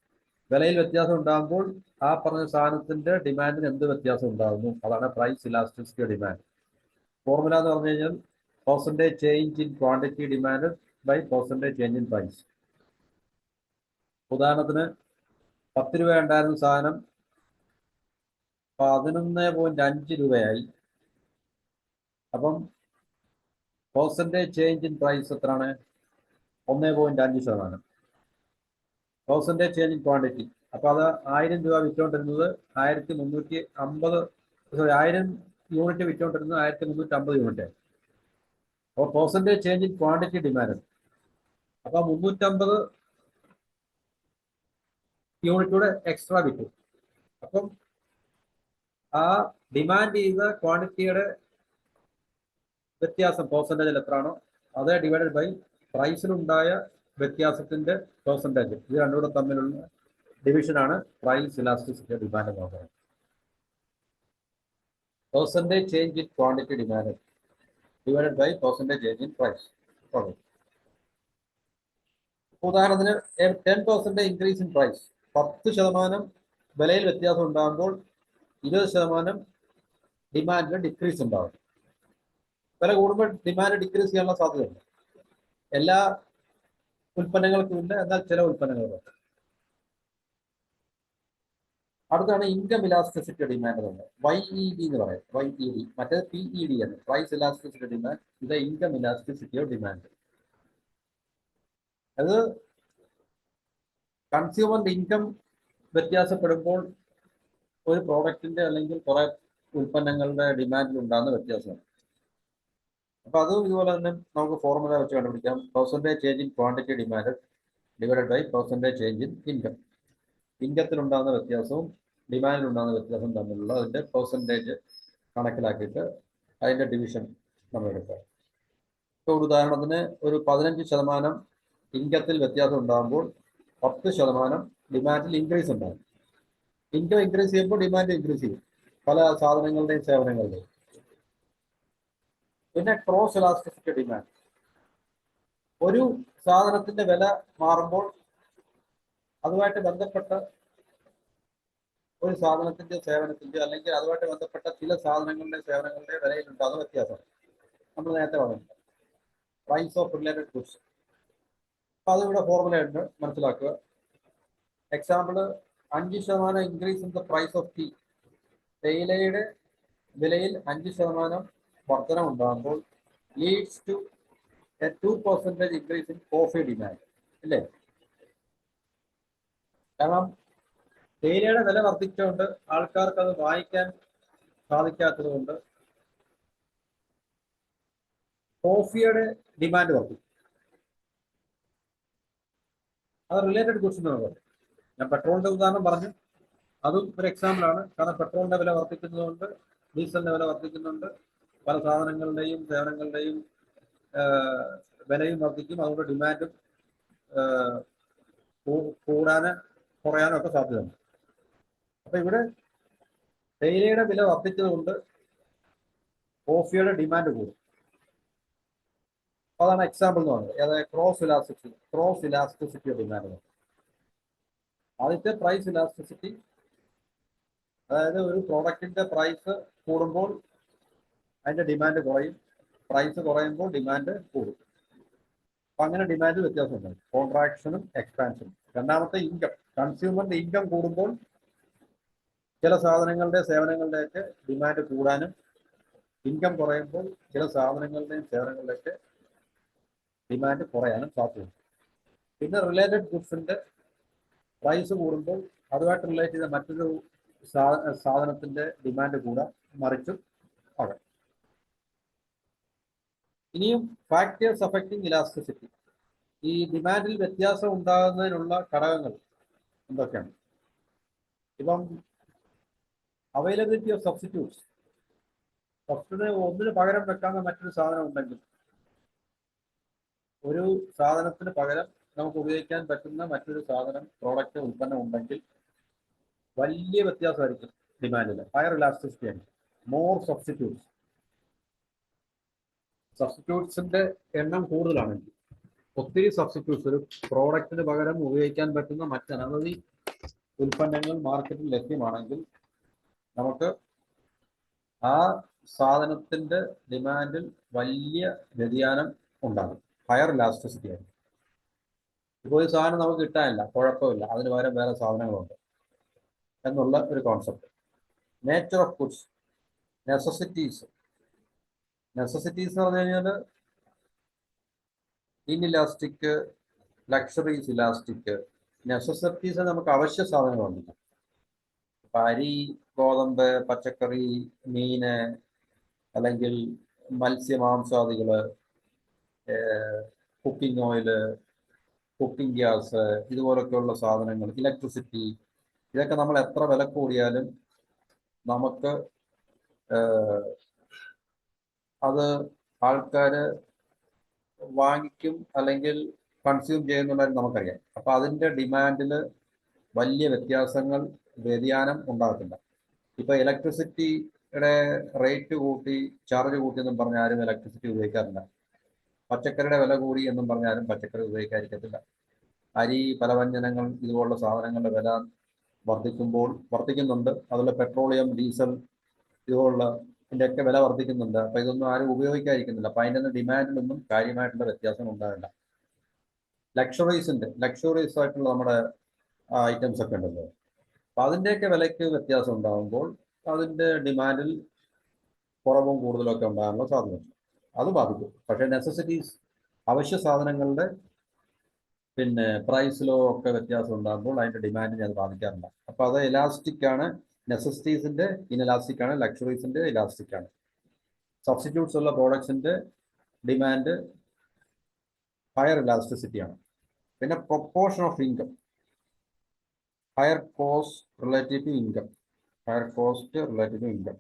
വിലയിൽ വ്യത്യാസം ഉണ്ടാകുമ്പോൾ ആ പറഞ്ഞ സാധനത്തിന്റെ ഡിമാൻഡിന് എന്ത് വ്യത്യാസം ഉണ്ടാകുന്നു, അതാണ് പ്രൈസ് ഇലാസ്റ്റിസിറ്റി ഡിമാൻഡ്. ഫോർമുല എന്ന് പറഞ്ഞു കഴിഞ്ഞാൽ percentage change in quantity demand by percentage change in price. ഉദാഹരണത്തിന് 10 രൂപ ഉണ്ടായിരുന്ന സാധനം 11.5 രൂപയായി. അപ്പം പെർസെൻറ്റേജ് ചേഞ്ച് ഇൻ പ്രൈസ് എത്രയാണ്? 1.5%. പെർസെൻറ്റേജ് ചേഞ്ച് ഇൻ ക്വാണ്ടിറ്റി, അപ്പോൾ അത് 1000 രൂപ വിറ്റുകൊണ്ടിരുന്നത് 1000 യൂണിറ്റ് വിറ്റുകൊണ്ടിരുന്നത് 1350 യൂണിറ്റ്. അപ്പോൾ percentage change in quantity demand, അപ്പോൾ 350 യൂണിറ്റൂടെ എക്സ്ട്രാ വിറ്റു. അപ്പം ആ ഡിമാൻഡ് ചെയ്ത ക്വാണ്ടിറ്റിയുടെ വ്യത്യാസം പെർസെൻറ്റേജിൽ എത്രയാണോ അത് ഡിവൈഡഡ് ബൈ പ്രൈസിലുണ്ടായ വ്യത്യാസത്തിന്റെ പെർസെൻറ്റേജ്. ഇത് രണ്ടുകൂടെ തമ്മിലുള്ള ഡിവിഷനാണ് പ്രൈസ് ഇലാസ്റ്റിസിറ്റി ഡിമാൻഡ് എന്ന് പറയുന്നത്. Percentage change in quantity demand divided by percentage change in price. ഉദാഹരണത്തിന് 10% ഇൻക്രീസ് ഇൻ പ്രൈസ്, 10% വിലയിൽ വ്യത്യാസം ഉണ്ടാകുമ്പോൾ 20% ഡിമാൻഡിൽ ഡിക്രീസ് ഉണ്ടാകും. വില കൂടുമ്പോൾ ഡിമാൻഡ് ഡിക്രീസ് ചെയ്യാനുള്ള സാധ്യതയുണ്ട്. എല്ലാ ഉൽപ്പന്നങ്ങൾക്കും ഇല്ല, എന്നാൽ ചില ഉൽപ്പന്നങ്ങളുണ്ട്. അടുത്താണ് ഇൻകം ഇലാസ്റ്റിസിറ്റി ഡിമാൻഡ് എന്ന് YED എന്ന് പറയും. YED, മറ്റേത് PED ആണ്, പ്രൈസ് ഇലാസ്റ്റിസിറ്റി ഡിമാൻഡ്. ഇത് ഇൻകം ഇലാസ്റ്റിസിറ്റി ഓഫ് ഡിമാൻഡ്. അത് കൺസ്യൂമറിന്റെ ഇൻകം വ്യത്യാസപ്പെടുമ്പോൾ ഒരു പ്രോഡക്റ്റിന്റെ അല്ലെങ്കിൽ കുറെ ഉൽപ്പന്നങ്ങളുടെ ഡിമാൻഡിൽ ഉണ്ടാകുന്ന വ്യത്യാസമാണ്. അപ്പൊ അതും ഇതുപോലെ തന്നെ നമുക്ക് ഫോർമുല വെച്ച് കണ്ടുപിടിക്കാം. Percentage change in quantity demand divided by percentage change in income. ഇൻകത്തിലുണ്ടാകുന്ന വ്യത്യാസവും ഡിമാൻഡിലുണ്ടാകുന്ന വ്യത്യാസവും തമ്മിലുള്ള അതിന്റെ പെർസെൻറ്റേജ് കണക്കിലാക്കിയിട്ട് അതിന്റെ ഡിവിഷൻ നമ്മൾ എടുക്കുക. ഇപ്പോൾ ഒരു ഉദാഹരണത്തിന് ഒരു 15% ഇൻകത്തിൽ വ്യത്യാസം ഉണ്ടാകുമ്പോൾ 10% ഡിമാൻഡിൽ ഇൻക്രീസ് ഉണ്ടാകും. ഇൻകം ഇൻക്രീസ് ചെയ്യുമ്പോൾ ഡിമാൻഡ് ഇൻക്രീസ് ചെയ്യും പല സാധനങ്ങളുടെയും സേവനങ്ങളുടെയും. പിന്നെ ക്രോസ് ഇലാസ്റ്റിസിറ്റി ഡിമാൻഡ്. ഒരു സാധനത്തിന്റെ വില മാറുമ്പോൾ അതുമായിട്ട് ബന്ധപ്പെട്ട ഒരു സാധനത്തിന്റെ സേവനത്തിന്റെ അല്ലെങ്കിൽ അതുമായിട്ട് ബന്ധപ്പെട്ട ചില സാധനങ്ങളുടെ സേവനങ്ങളുടെ വിലയിൽ ഉണ്ടാകുന്ന വ്യത്യാസം നമ്മൾ നേരത്തെ പറഞ്ഞിട്ടുണ്ട്. Price of related goods. അപ്പൊ അതിവിടെ ഫോർമുല ഉണ്ട്, മനസ്സിലാക്കുക. Example 5% increase in the price of tea. തേയിലയുടെ വിലയിൽ 5% വർധന ഉണ്ടാകുമ്പോൾ leads to a 2% increase in coffee demand, അല്ലേ? കാരണം തേയിലയുടെ വില വർദ്ധിച്ചുകൊണ്ട് ആൾക്കാർക്ക് അത് വാങ്ങിക്കാൻ സാധിക്കാത്തത് കൊണ്ട് കോഫിയുടെ ഡിമാൻഡ് വർദ്ധിക്കും. അത് റിലേറ്റഡ് ഗുഡ്സ് എന്ന് പറയും. ഞാൻ പെട്രോളിന്റെ ഉദാഹരണം പറഞ്ഞു, അതും ഒരു എക്സാമ്പിൾ ആണ്. കാരണം പെട്രോളിന്റെ വില വർദ്ധിക്കുന്നതുകൊണ്ട് ഡീസലിന്റെ വില വർദ്ധിക്കുന്നുണ്ട്, പല സാധനങ്ങളുടെയും സേവനങ്ങളുടെയും വിലയും വർദ്ധിക്കും. അതുകൊണ്ട് ഡിമാൻഡും കൂടാനും കുറയാനും ഒക്കെ സാധ്യതയുണ്ട്. അപ്പൊ ഇവിടെ തേയിലയുടെ വില വർദ്ധിച്ചതുകൊണ്ട് കോഫിയുടെ ഡിമാൻഡ് കൂടും. അതാണ് എക്സാമ്പിൾ എന്ന് പറയുന്നത്. അതായത് ക്രോസ് ഇലാസ്റ്റിസിറ്റി ഡിമാൻഡ്. ആദ്യത്തെ പ്രൈസ് ഇലാസ്റ്റിസിറ്റി, അതായത് ഒരു പ്രോഡക്റ്റിന്റെ പ്രൈസ് കൂടുമ്പോൾ അതിന്റെ ഡിമാൻഡ് കുറയും, പ്രൈസ് കുറയുമ്പോൾ ഡിമാൻഡ് കൂടും. അപ്പൊ അങ്ങനെ ഡിമാൻഡ് വ്യത്യാസമുണ്ട്, കോൺട്രാക്ഷനും എക്സ്പാൻഷനും. രണ്ടാമത്തെ ഇൻകം. കൺസ്യൂമറിന്റെ ഇൻകം കൂടുമ്പോൾ ചില സാധനങ്ങളുടെ സേവനങ്ങളുടെയൊക്കെ ഡിമാൻഡ് കൂടാനും, ഇൻകം കുറയുമ്പോൾ ചില സാധനങ്ങളുടെയും സേവനങ്ങളുടെയൊക്കെ ഡിമാൻഡ് കുറയാനും സാധ്യതയുണ്ട്. പിന്നെ റിലേറ്റഡ് ഗുഡ്സിന്റെ പ്രൈസ് കൂടുമ്പോൾ അതുമായിട്ട് റിലേറ്റ് ചെയ്ത മറ്റൊരു സാധനത്തിന്റെ ഡിമാൻഡ് കൂടാൻ മറിച്ചും ആകാം. ഇനിയും ഫാക്ടേഴ്സ് അഫക്റ്റിംഗ് ഇലാസ്റ്റിസിറ്റി. ഈ ഡിമാൻഡിൽ വ്യത്യാസം ഉണ്ടാകുന്നതിനുള്ള ഘടകങ്ങൾ എന്തൊക്കെയാണ്? ഇപ്പം അവൈലബിലിറ്റി ഓഫ് സബ്സ്റ്റിറ്റ്യൂട്ട്സ്. ഒന്നിന് പകരം വെക്കാവുന്ന മറ്റൊരു സാധനം ഉണ്ടെങ്കിൽ, ഒരു സാധനത്തിന് പകരം നമുക്ക് ഉപയോഗിക്കാൻ പറ്റുന്ന മറ്റൊരു സാധനം, പ്രോഡക്റ്റ്, ഉൽപ്പന്നം ഉണ്ടെങ്കിൽ വലിയ വ്യത്യാസമായിരിക്കും ഡിമാൻഡിൽ. ഹയർ ഇലാസ്റ്റിസിറ്റി ആയിരിക്കും. More substitutes. സബ്സ്റ്റിറ്റ്യൂട്ട്സിന്റെ എണ്ണം കൂടുതലാണെങ്കിൽ, ഒത്തിരി സബ്സ്റ്റിറ്റ്യൂട്ട്സ്, ഒരു പ്രോഡക്റ്റിന് പകരം ഉപയോഗിക്കാൻ പറ്റുന്ന മറ്റനവധി ഉൽപ്പന്നങ്ങൾ മാർക്കറ്റിൽ ലഭ്യമാണെങ്കിൽ നമുക്ക് ആ സാധനത്തിന്റെ ഡിമാൻഡിൽ വലിയ വ്യതിയാനം ഉണ്ടാകും. ഹയർ ഇലാസ്റ്റിസിറ്റി ആയിരിക്കും. ഇപ്പോൾ ഒരു സാധനം നമുക്ക് കിട്ടാനില്ല, കുഴപ്പമില്ല, അതിന് പകരം വേറെ സാധനങ്ങളുണ്ട് എന്നുള്ള ഒരു concept. Nature of goods. Necessities എന്ന് പറഞ്ഞു കഴിഞ്ഞാൽ ഇൻഇലാസ്റ്റിക്, ലക്ഷറീസ്, ഇലാസ്റ്റിക്. നെസസിറ്റീസ് നമുക്ക് അവശ്യ സാധനങ്ങളുണ്ട്. അരി, ഗോതമ്പ്, പച്ചക്കറി, മീന്, അല്ലെങ്കിൽ മത്സ്യമാംസാദികള്, കുക്കിംഗ് ഓയില്, കുക്കിംഗ് ഗ്യാസ്, ഇതുപോലൊക്കെയുള്ള സാധനങ്ങൾ, ഇലക്ട്രിസിറ്റി. ഇതൊക്കെ നമ്മൾ എത്ര വില കൂടിയാലും നമുക്ക് അത് ആൾക്കാർ വാങ്ങിക്കും അല്ലെങ്കിൽ കൺസ്യൂം ചെയ്യുന്നുണ്ടെന്ന് നമുക്കറിയാം. അപ്പൊ അതിന്റെ ഡിമാൻഡിൽ വലിയ വ്യതിയാനം ഉണ്ടാകത്തില്ല. ഇപ്പൊ ഇലക്ട്രിസിറ്റിയുടെ റേറ്റ് കൂട്ടി, ചാർജ് കൂട്ടി എന്നും പറഞ്ഞ ആരും ഇലക്ട്രിസിറ്റി ഉപയോഗിക്കാറില്ല. പച്ചക്കറിയുടെ വില കൂടി എന്നും പറഞ്ഞാലും പച്ചക്കറി ഉപയോഗിക്കാതിരിക്കത്തില്ല. അരി, പലവ്യഞ്ജനങ്ങൾ, ഇതുപോലുള്ള സാധനങ്ങളുടെ വില വർദ്ധിക്കുന്നുണ്ട്. അതുപോലെ പെട്രോളിയം, ഡീസൽ, ഇതുപോലുള്ള ഇതിൻ്റെയൊക്കെ വില വർദ്ധിക്കുന്നുണ്ട്. അപ്പൊ ഇതൊന്നും ആരും ഉപയോഗിക്കാതിരിക്കുന്നില്ല. അപ്പൊ അതിൻ്റെ ഡിമാൻഡിലൊന്നും കാര്യമായിട്ടുള്ള വ്യത്യാസം ഉണ്ടാവില്ല. ലക്ഷറീസ് ആയിട്ടുള്ള നമ്മുടെ ഐറ്റംസ് ഒക്കെ ഉണ്ടല്ലോ, അപ്പൊ അതിൻ്റെയൊക്കെ വിലയ്ക്ക് വ്യത്യാസം ഉണ്ടാകുമ്പോൾ അതിന്റെ ഡിമാൻഡിൽ കുറവും കൂടുതലും ഒക്കെ ഉണ്ടാകാനുള്ള സാധ്യതയുണ്ട്. അത് ബാധിക്കും. പക്ഷേ നെസസിറ്റീസ്, അവശ്യ സാധനങ്ങളുടെ പിന്നെ പ്രൈസിലോ ഒക്കെ വ്യത്യാസം ഉണ്ടാകുമ്പോൾ അതിന്റെ ഡിമാൻഡിനെ അത് ബാധിക്കാറില്ല. അപ്പോൾ അത് ഇലാസ്റ്റിക് ആണ്. നെസസിറ്റീസിന്റെ ഇൻഇലാസ്റ്റിക് ആണ്, ലക്ഷറീസിന്റെ ഇലാസ്റ്റിക് ആണ്. സബ്സ്റ്റിറ്റ്യൂട്ട്സ് ഉള്ള പ്രോഡക്ട്സിന്റെ ഡിമാൻഡ് ഹയർ ഇലാസ്റ്റിസിറ്റി ആണ്. പിന്നെ proportion of income, higher cost relative to income, higher cost relative to income.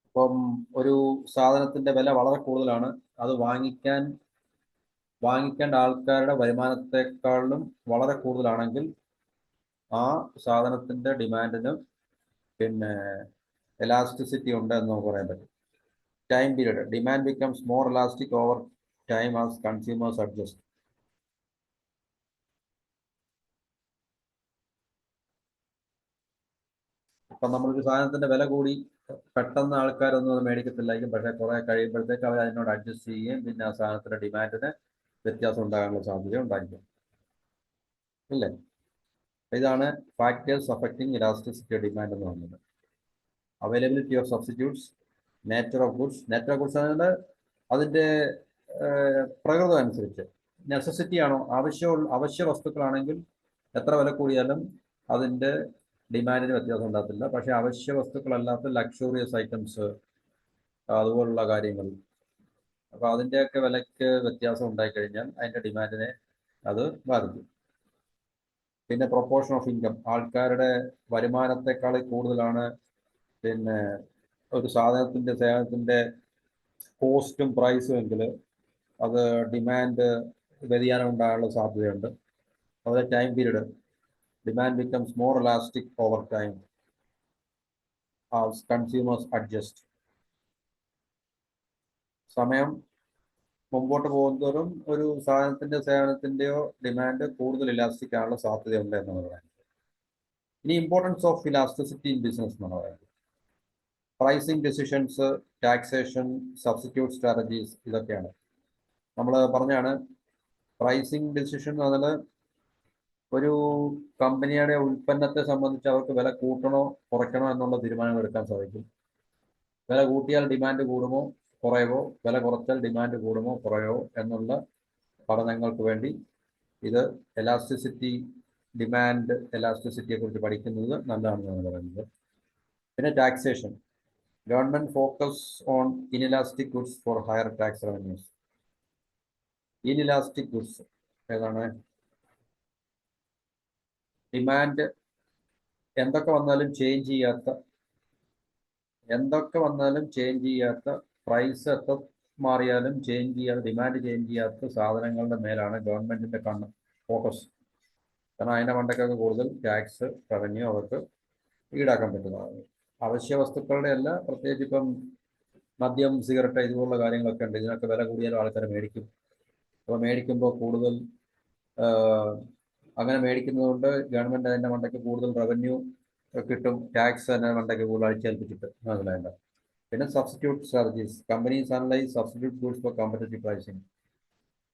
ഇപ്പം ഒരു സാധനത്തിന്റെ വില വളരെ കൂടുതലാണ്, അത് വാങ്ങിക്കേണ്ട ആൾക്കാരുടെ വരുമാനത്തെക്കാളും വളരെ കൂടുതലാണെങ്കിൽ ആ സാധനത്തിന്റെ ഡിമാൻഡിന് പിന്നെ എലാസ്റ്റിസിറ്റി ഉണ്ട് എന്ന് നമുക്ക് പറയാൻ പറ്റും. Time period, demand becomes more elastic over time as consumers adjust. ഇപ്പം നമ്മളൊരു സാധനത്തിന്റെ വില കൂടി പെട്ടെന്ന് ആൾക്കാരൊന്നും അത് മേടിക്കത്തില്ലായിരിക്കും, പക്ഷേ കുറെ കഴിയുമ്പോഴത്തേക്ക് അവർ അതിനോട് അഡ്ജസ്റ്റ് ചെയ്യുകയും പിന്നെ ആ സാധനത്തിന്റെ ഡിമാൻഡിന് വ്യത്യാസം ഉണ്ടാകാനുള്ള സാധ്യത ഉണ്ടായിരിക്കും, ഇല്ലേ? ഇതാണ് ഫാക്ടേഴ്സ് അഫക്റ്റിംഗ് ഇലാസ്റ്റിസിറ്റി ഡിമാൻഡ് എന്ന് പറയുന്നത്. Availability of substitutes, nature of goods. Nature of goods എന്നാൽ അതിൻ്റെ പ്രകൃതം അനുസരിച്ച്. നെസസിറ്റി ആണോ, അവശ്യ വസ്തുക്കളാണെങ്കിൽ എത്ര വില കൂടിയാലും അതിൻ്റെ ഡിമാൻഡിന് വ്യത്യാസം ഉണ്ടാകത്തില്ല. പക്ഷേ അവശ്യ വസ്തുക്കളല്ലാത്ത ലക്ഷൂറിയസ് ഐറ്റംസ്, അതുപോലുള്ള കാര്യങ്ങൾ, അപ്പോൾ അതിൻ്റെയൊക്കെ വിലയ്ക്ക് വ്യത്യാസം ഉണ്ടായിക്കഴിഞ്ഞാൽ അതിൻ്റെ ഡിമാൻഡിനെ അത് ബാധിക്കും. പിന്നെ പ്രൊപ്പോർഷൻ ഓഫ് ഇൻകം, ആൾക്കാരുടെ വരുമാനത്തെക്കാൾ കൂടുതലാണ് പിന്നെ ഒരു സാധനത്തിൻ്റെ സേവനത്തിൻ്റെ കോസ്റ്റും പ്രൈസും എങ്കിൽ അത് ഡിമാൻഡ് വ്യതിയാനം ഉണ്ടാകാനുള്ള സാധ്യതയുണ്ട്. അതുപോലെ time period, demand becomes more elastic over time as consumers adjust. സമയം മുമ്പോട്ട് പോകുന്നതോറും ഒരു സാധനത്തിന്റെ സേവനത്തിന്റെയോ ഡിമാൻഡ് കൂടുതൽ ഇലാസ്റ്റിക് ആണുള്ള സാധ്യതയുണ്ട് എന്ന് പറയുന്നത്. ഇനി importance of elasticity in business എന്ന് പറയുന്നത് pricing decisions, taxation, substitute strategies, ഇതൊക്കെയാണ്. നമ്മൾ പറഞ്ഞാണ് പ്രൈസിങ് ഡിസിഷൻ എന്ന് പറഞ്ഞാൽ ഒരു കമ്പനിയുടെ ഉൽപ്പന്നത്തെ സംബന്ധിച്ച് അവർക്ക് വില കൂട്ടണോ കുറയ്ക്കണോ എന്നുള്ള തീരുമാനം എടുക്കാൻ സാധിക്കും. വില കൂട്ടിയാൽ ഡിമാൻഡ് കൂടുമോ കുറയുമോ, വില കുറച്ചാൽ ഡിമാൻഡ് കൂടുമോ കുറയോ എന്നുള്ള പഠനങ്ങൾക്ക് വേണ്ടി ഇത് ഡിമാൻഡ് എലാസ്റ്റിസിറ്റിയെ കുറിച്ച് പഠിക്കുന്നത് നല്ലതാണെന്നാണ് പറയുന്നത്. പിന്നെ taxation, government focus on inelastic goods for higher tax revenues. Inelastic goods ഏതാണ്? ഡിമാൻഡ് എന്തൊക്കെ വന്നാലും ചേഞ്ച് ചെയ്യാത്ത പ്രൈസ് എത്ര മാറിയാലും ഡിമാൻഡ് ചേഞ്ച് ചെയ്യാത്ത സാധനങ്ങളുടെ മേലാണ് ഗവൺമെന്റിന്റെ ഫോക്കസ്. കാരണം അതിന്റെ മണ്ടക്കൊക്കെ കൂടുതൽ ടാക്സ് റവന്യൂ അവർക്ക് ഈടാക്കാൻ പറ്റുന്നതാണ്. അവശ്യ വസ്തുക്കളുടെ അല്ല, പ്രത്യേകിച്ച് ഇപ്പം മദ്യം, സിഗരറ്റ് ഇതുപോലുള്ള കാര്യങ്ങളൊക്കെ ഉണ്ട്. ഇതിനൊക്കെ വില കൂടിയാലും ആൾക്കാർ മേടിക്കും. അപ്പോൾ മേടിക്കുമ്പോൾ കൂടുതൽ അങ്ങനെ മേടിക്കുന്നതുകൊണ്ട് ഗവൺമെന്റ് അതിന്റെ മണ്ടയ്ക്ക് കൂടുതൽ റവന്യൂ കിട്ടും, ടാക്സ് തന്നെ മണ്ടയ്ക്ക് കൂടുതൽ അടിച്ചേൽപ്പിച്ചിട്ട്, മനസ്സിലായില്ല. പിന്നെ substitute strategies, companies analyse substitute goods for competitive pricing.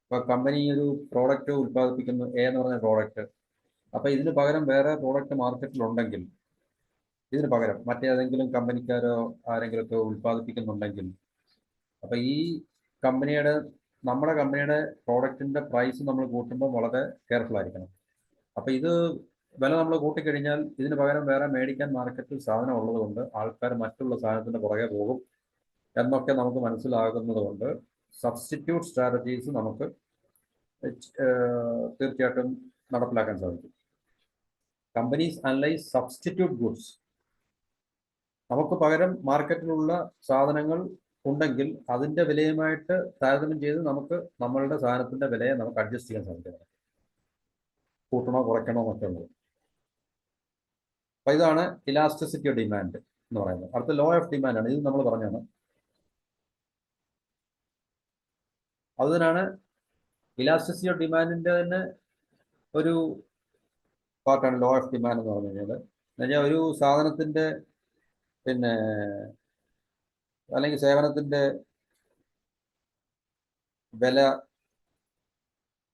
ഇപ്പോൾ കമ്പനി ഒരു പ്രോഡക്റ്റ് ഉൽപ്പാദിപ്പിക്കുന്നു, എ എന്ന് പറഞ്ഞ പ്രോഡക്റ്റ്, അപ്പോൾ ഇതിന് പകരം വേറെ പ്രോഡക്റ്റ് മാർക്കറ്റിലുണ്ടെങ്കിൽ, ഇതിന് പകരം മറ്റേതെങ്കിലും കമ്പനിക്കാരോ ആരെങ്കിലുമൊക്കെ ഉൽപ്പാദിപ്പിക്കുന്നുണ്ടെങ്കിൽ, അപ്പോൾ ഈ നമ്മുടെ കമ്പനിയുടെ പ്രോഡക്റ്റിന്റെ പ്രൈസ് നമ്മൾ കൂട്ടുമ്പോൾ വളരെ കെയർഫുൾ ആയിരിക്കണം. അപ്പോൾ ഇത് വില നമ്മൾ കൂട്ടിക്കഴിഞ്ഞാൽ ഇതിന് പകരം വേറെ മേടിക്കാൻ മാർക്കറ്റിൽ സാധനം ഉള്ളതുകൊണ്ട് ആൾക്കാർ മറ്റുള്ള സാധനത്തിന്റെ പുറകെ പോകും എന്നൊക്കെ നമുക്ക് മനസ്സിലാകുന്നത് കൊണ്ട് സബ്സ്റ്റിറ്റ്യൂട്ട് സ്ട്രാറ്റജീസ് നമുക്ക് തീർച്ചയായിട്ടും നടപ്പിലാക്കാൻ സാധിക്കും. കമ്പനീസ് അനലൈസ് സബ്സ്റ്റിറ്റ്യൂട്ട് ഗുഡ്സ്, നമുക്ക് പകരം മാർക്കറ്റിലുള്ള സാധനങ്ങൾ ഉണ്ടെങ്കിൽ അതിന്റെ വിലയുമായിട്ട് താരതമ്യം ചെയ്ത് നമുക്ക് നമ്മളുടെ സാധനത്തിന്റെ വിലയെ നമുക്ക് അഡ്ജസ്റ്റ് ചെയ്യാൻ സാധിക്കും, കൂട്ടണോ കുറയ്ക്കണോ എന്നൊക്കെ ഉള്ളത്. അപ്പൊ ഇതാണ് ഇലാസ്റ്റിസിറ്റി ഓഫ് ഡിമാൻഡ് എന്ന് പറയുന്നത്. അടുത്ത ലോ ഓഫ് ഡിമാൻഡ് ആണ്, ഇത് നമ്മൾ പറഞ്ഞാണ്. അതിനാണ് ഇലാസ്റ്റിസിറ്റി ഓഫ് ഡിമാൻഡിന്റെ തന്നെ ഒരു പാർട്ടാണ് ലോ ഓഫ് ഡിമാൻഡ് എന്ന് പറഞ്ഞു കഴിഞ്ഞാൽ ഒരു സാധനത്തിന്റെ പിന്നെ അല്ലെങ്കിൽ സേവനത്തിന്റെ വില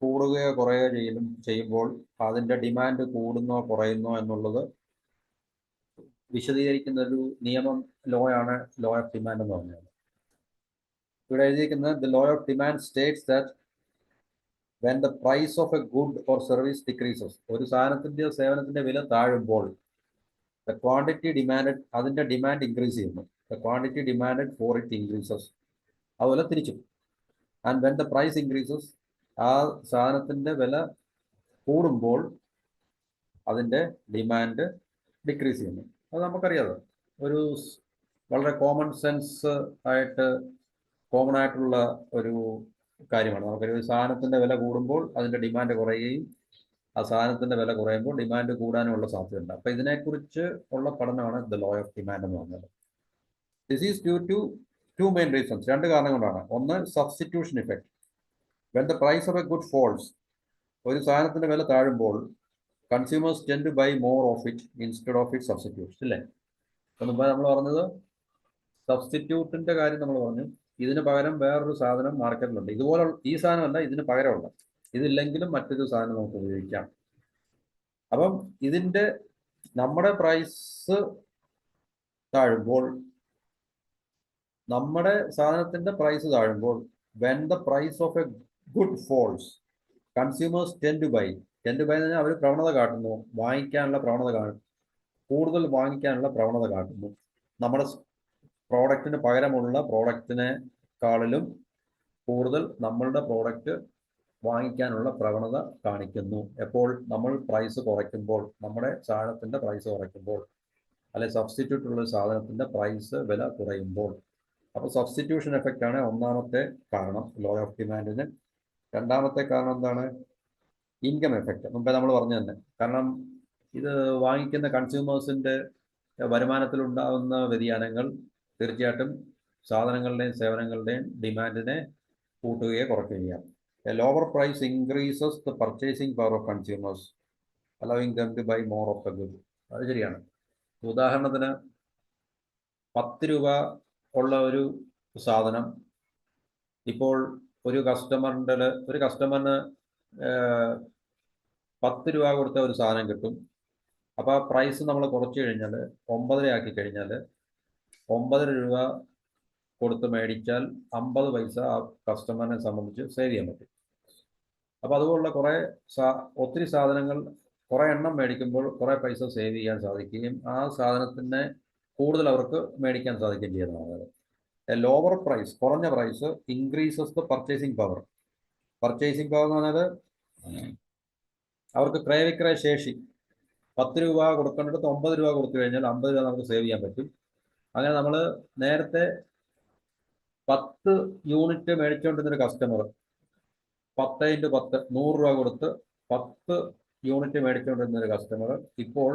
കൂടുകയോ കുറയുകയോ ചെയ്യുമ്പോൾ അതിന്റെ ഡിമാൻഡ് കൂടുന്നോ കുറയുന്നോ എന്നുള്ളത് വിശദീകരിക്കുന്ന ഒരു നിയമം, ലോ ആണ് ലോ ഓഫ് ഡിമാൻഡ് എന്ന് പറഞ്ഞത്. ഇവിടെ എഴുതിയിരിക്കുന്നത് the law of demand States that when the price of a good or service decreases, ഒരു സാധനത്തിന്റെയോ സേവനത്തിന്റെ വില താഴുമ്പോൾ, the quantity demanded, അതിന്റെ ഡിമാൻഡ് ഇൻക്രീസ് ചെയ്യുന്നു, the quantity demanded for it increases, അതുപോലെ തിരിച്ചു. And when the price increases, ആ സാധനത്തിന്റെ വില കൂടുമ്പോൾ അതിന്റെ ഡിമാൻഡ് ഡിക്രീസ് ചെയ്യുന്നു. അത് നമുക്കറിയാതെ ഒരു വളരെ കോമൺ ആയിട്ടുള്ള ഒരു കാര്യമാണ്. നമുക്കൊരു സാധനത്തിന്റെ വില കൂടുമ്പോൾ അതിന്റെ ഡിമാൻഡ് കുറയുകയും ആ സാധനത്തിന്റെ വില കുറയുമ്പോൾ ഡിമാൻഡ് കൂടാനുള്ള സാധ്യതയുണ്ട്. അപ്പൊ ഇതിനെക്കുറിച്ച് ഉള്ള പഠനമാണ് ദ ലോ ഓഫ് ഡിമാൻഡ് എന്ന് പറഞ്ഞത്. This is due to two main reasons, രണ്ട് കാരണം കൊണ്ടാണ്. ഒന്ന്, substitution effect. When the price of a good falls, ഒരു സാധനത്തിന്റെ വില താഴുമ്പോൾ consumers tend to buy more of it instead of it substitutes, ഇല്ലേ? അപ്പൊ മുമ്പ് നമ്മൾ പറഞ്ഞത് സബ്സ്റ്റിറ്റ്യൂട്ടിന്റെ കാര്യം നമ്മൾ പറഞ്ഞു. ഇതിന് പകരം വേറൊരു സാധനം മാർക്കറ്റിലുണ്ട്, ഇതുപോലെ ഈ സാധനമല്ല, ഇതിന് പകരമുള്ള, ഇതില്ലെങ്കിലും മറ്റൊരു സാധനം നമുക്ക് ഉപയോഗിക്കാം. അപ്പം ഇതിന്റെ നമ്മുടെ പ്രൈസ് താഴുമ്പോൾ, നമ്മുടെ സാധനത്തിന്റെ പ്രൈസ് താഴുമ്പോൾ, when the price of a good falls consumers tend to buy എന്ന് പറഞ്ഞാൽ അവർ പ്രവണത കാട്ടുന്നു, വാങ്ങിക്കാനുള്ള പ്രവണത കാട്ടുന്നു, കൂടുതൽ വാങ്ങിക്കാനുള്ള പ്രവണത കാട്ടുന്നു. നമ്മുടെ പ്രോഡക്റ്റിന് പകരമുള്ള പ്രോഡക്റ്റിനെക്കാളിലും കൂടുതൽ നമ്മളുടെ പ്രോഡക്റ്റ് വാങ്ങിക്കാനുള്ള പ്രവണത കാണിക്കുന്നു. എപ്പോൾ നമ്മൾ പ്രൈസ് കുറയ്ക്കുമ്പോൾ, നമ്മുടെ സാധനത്തിന്റെ പ്രൈസ് കുറയ്ക്കുമ്പോൾ, അല്ലെ സബ്സ്റ്റിറ്റ്യൂട്ട് ഉള്ള സാധനത്തിന്റെ പ്രൈസ് വില കുറയുമ്പോൾ. അപ്പോൾ സബ്സ്റ്റിറ്റ്യൂഷൻ എഫക്റ്റ് ആണ് ഒന്നാമത്തെ കാരണം ലോ ഓഫ് ഡിമാൻഡിന്. രണ്ടാമത്തെ കാരണം എന്താണ്? Income effect. മുമ്പേ നമ്മൾ പറഞ്ഞു തന്നെ. കാരണം ഇത് വാങ്ങിക്കുന്ന കൺസ്യൂമേഴ്സിന്റെ വരുമാനത്തിലുണ്ടാകുന്ന വ്യതിയാനങ്ങൾ തീർച്ചയായിട്ടും സാധനങ്ങളുടെയും സേവനങ്ങളുടെയും ഡിമാൻഡിനെ കൂട്ടുകയോ കുറയ്ക്കുകയോ. A lower price increases the purchasing power of consumers, allowing them to buy more of the good. അത് ശരിയാണ്. ഉദാഹരണത്തിന് 10 രൂപ ഉള്ള ഒരു സാധനം ഇപ്പോൾ ഒരു കസ്റ്റമറിന് 10 രൂപ കൊടുത്ത ഒരു സാധനം കിട്ടും. അപ്പോൾ ആ പ്രൈസ് നമ്മൾ കുറച്ച് കഴിഞ്ഞാൽ 9 ആക്കി കഴിഞ്ഞാൽ 9 രൂപ കൊടുത്ത് മേടിച്ചാൽ 50 പൈസ ആ കസ്റ്റമറിനെ സംബന്ധിച്ച് സേവ് ചെയ്യാൻ പറ്റും. അപ്പോൾ അതുപോലുള്ള ഒത്തിരി സാധനങ്ങൾ കുറേ എണ്ണം മേടിക്കുമ്പോൾ കുറേ പൈസ സേവ് ചെയ്യാൻ സാധിക്കുകയും ആ സാധനത്തിനെ കൂടുതൽ അവർക്ക് മേടിക്കാൻ സാധിക്കുകയും ചെയ്യുന്നതാണ്. എ ലോവർ പ്രൈസ്, കുറഞ്ഞ price increases the purchasing power. Purchasing power എന്ന് പറഞ്ഞാൽ അവർക്ക് ക്രയവിക്രയ ശേഷി. 10 രൂപ കൊടുക്കേണ്ടടുത്ത് 9 രൂപ കൊടുത്തു കഴിഞ്ഞാൽ 50 രൂപ നമുക്ക് സേവ് ചെയ്യാൻ പറ്റും. അങ്ങനെ നമ്മൾ നേരത്തെ 10 യൂണിറ്റ് മേടിച്ചുകൊണ്ടിരുന്നൊരു കസ്റ്റമർ 10 × 10 100 രൂപ കൊടുത്ത് 10 യൂണിറ്റ് മേടിച്ചുകൊണ്ടിരുന്നൊരു കസ്റ്റമർ ഇപ്പോൾ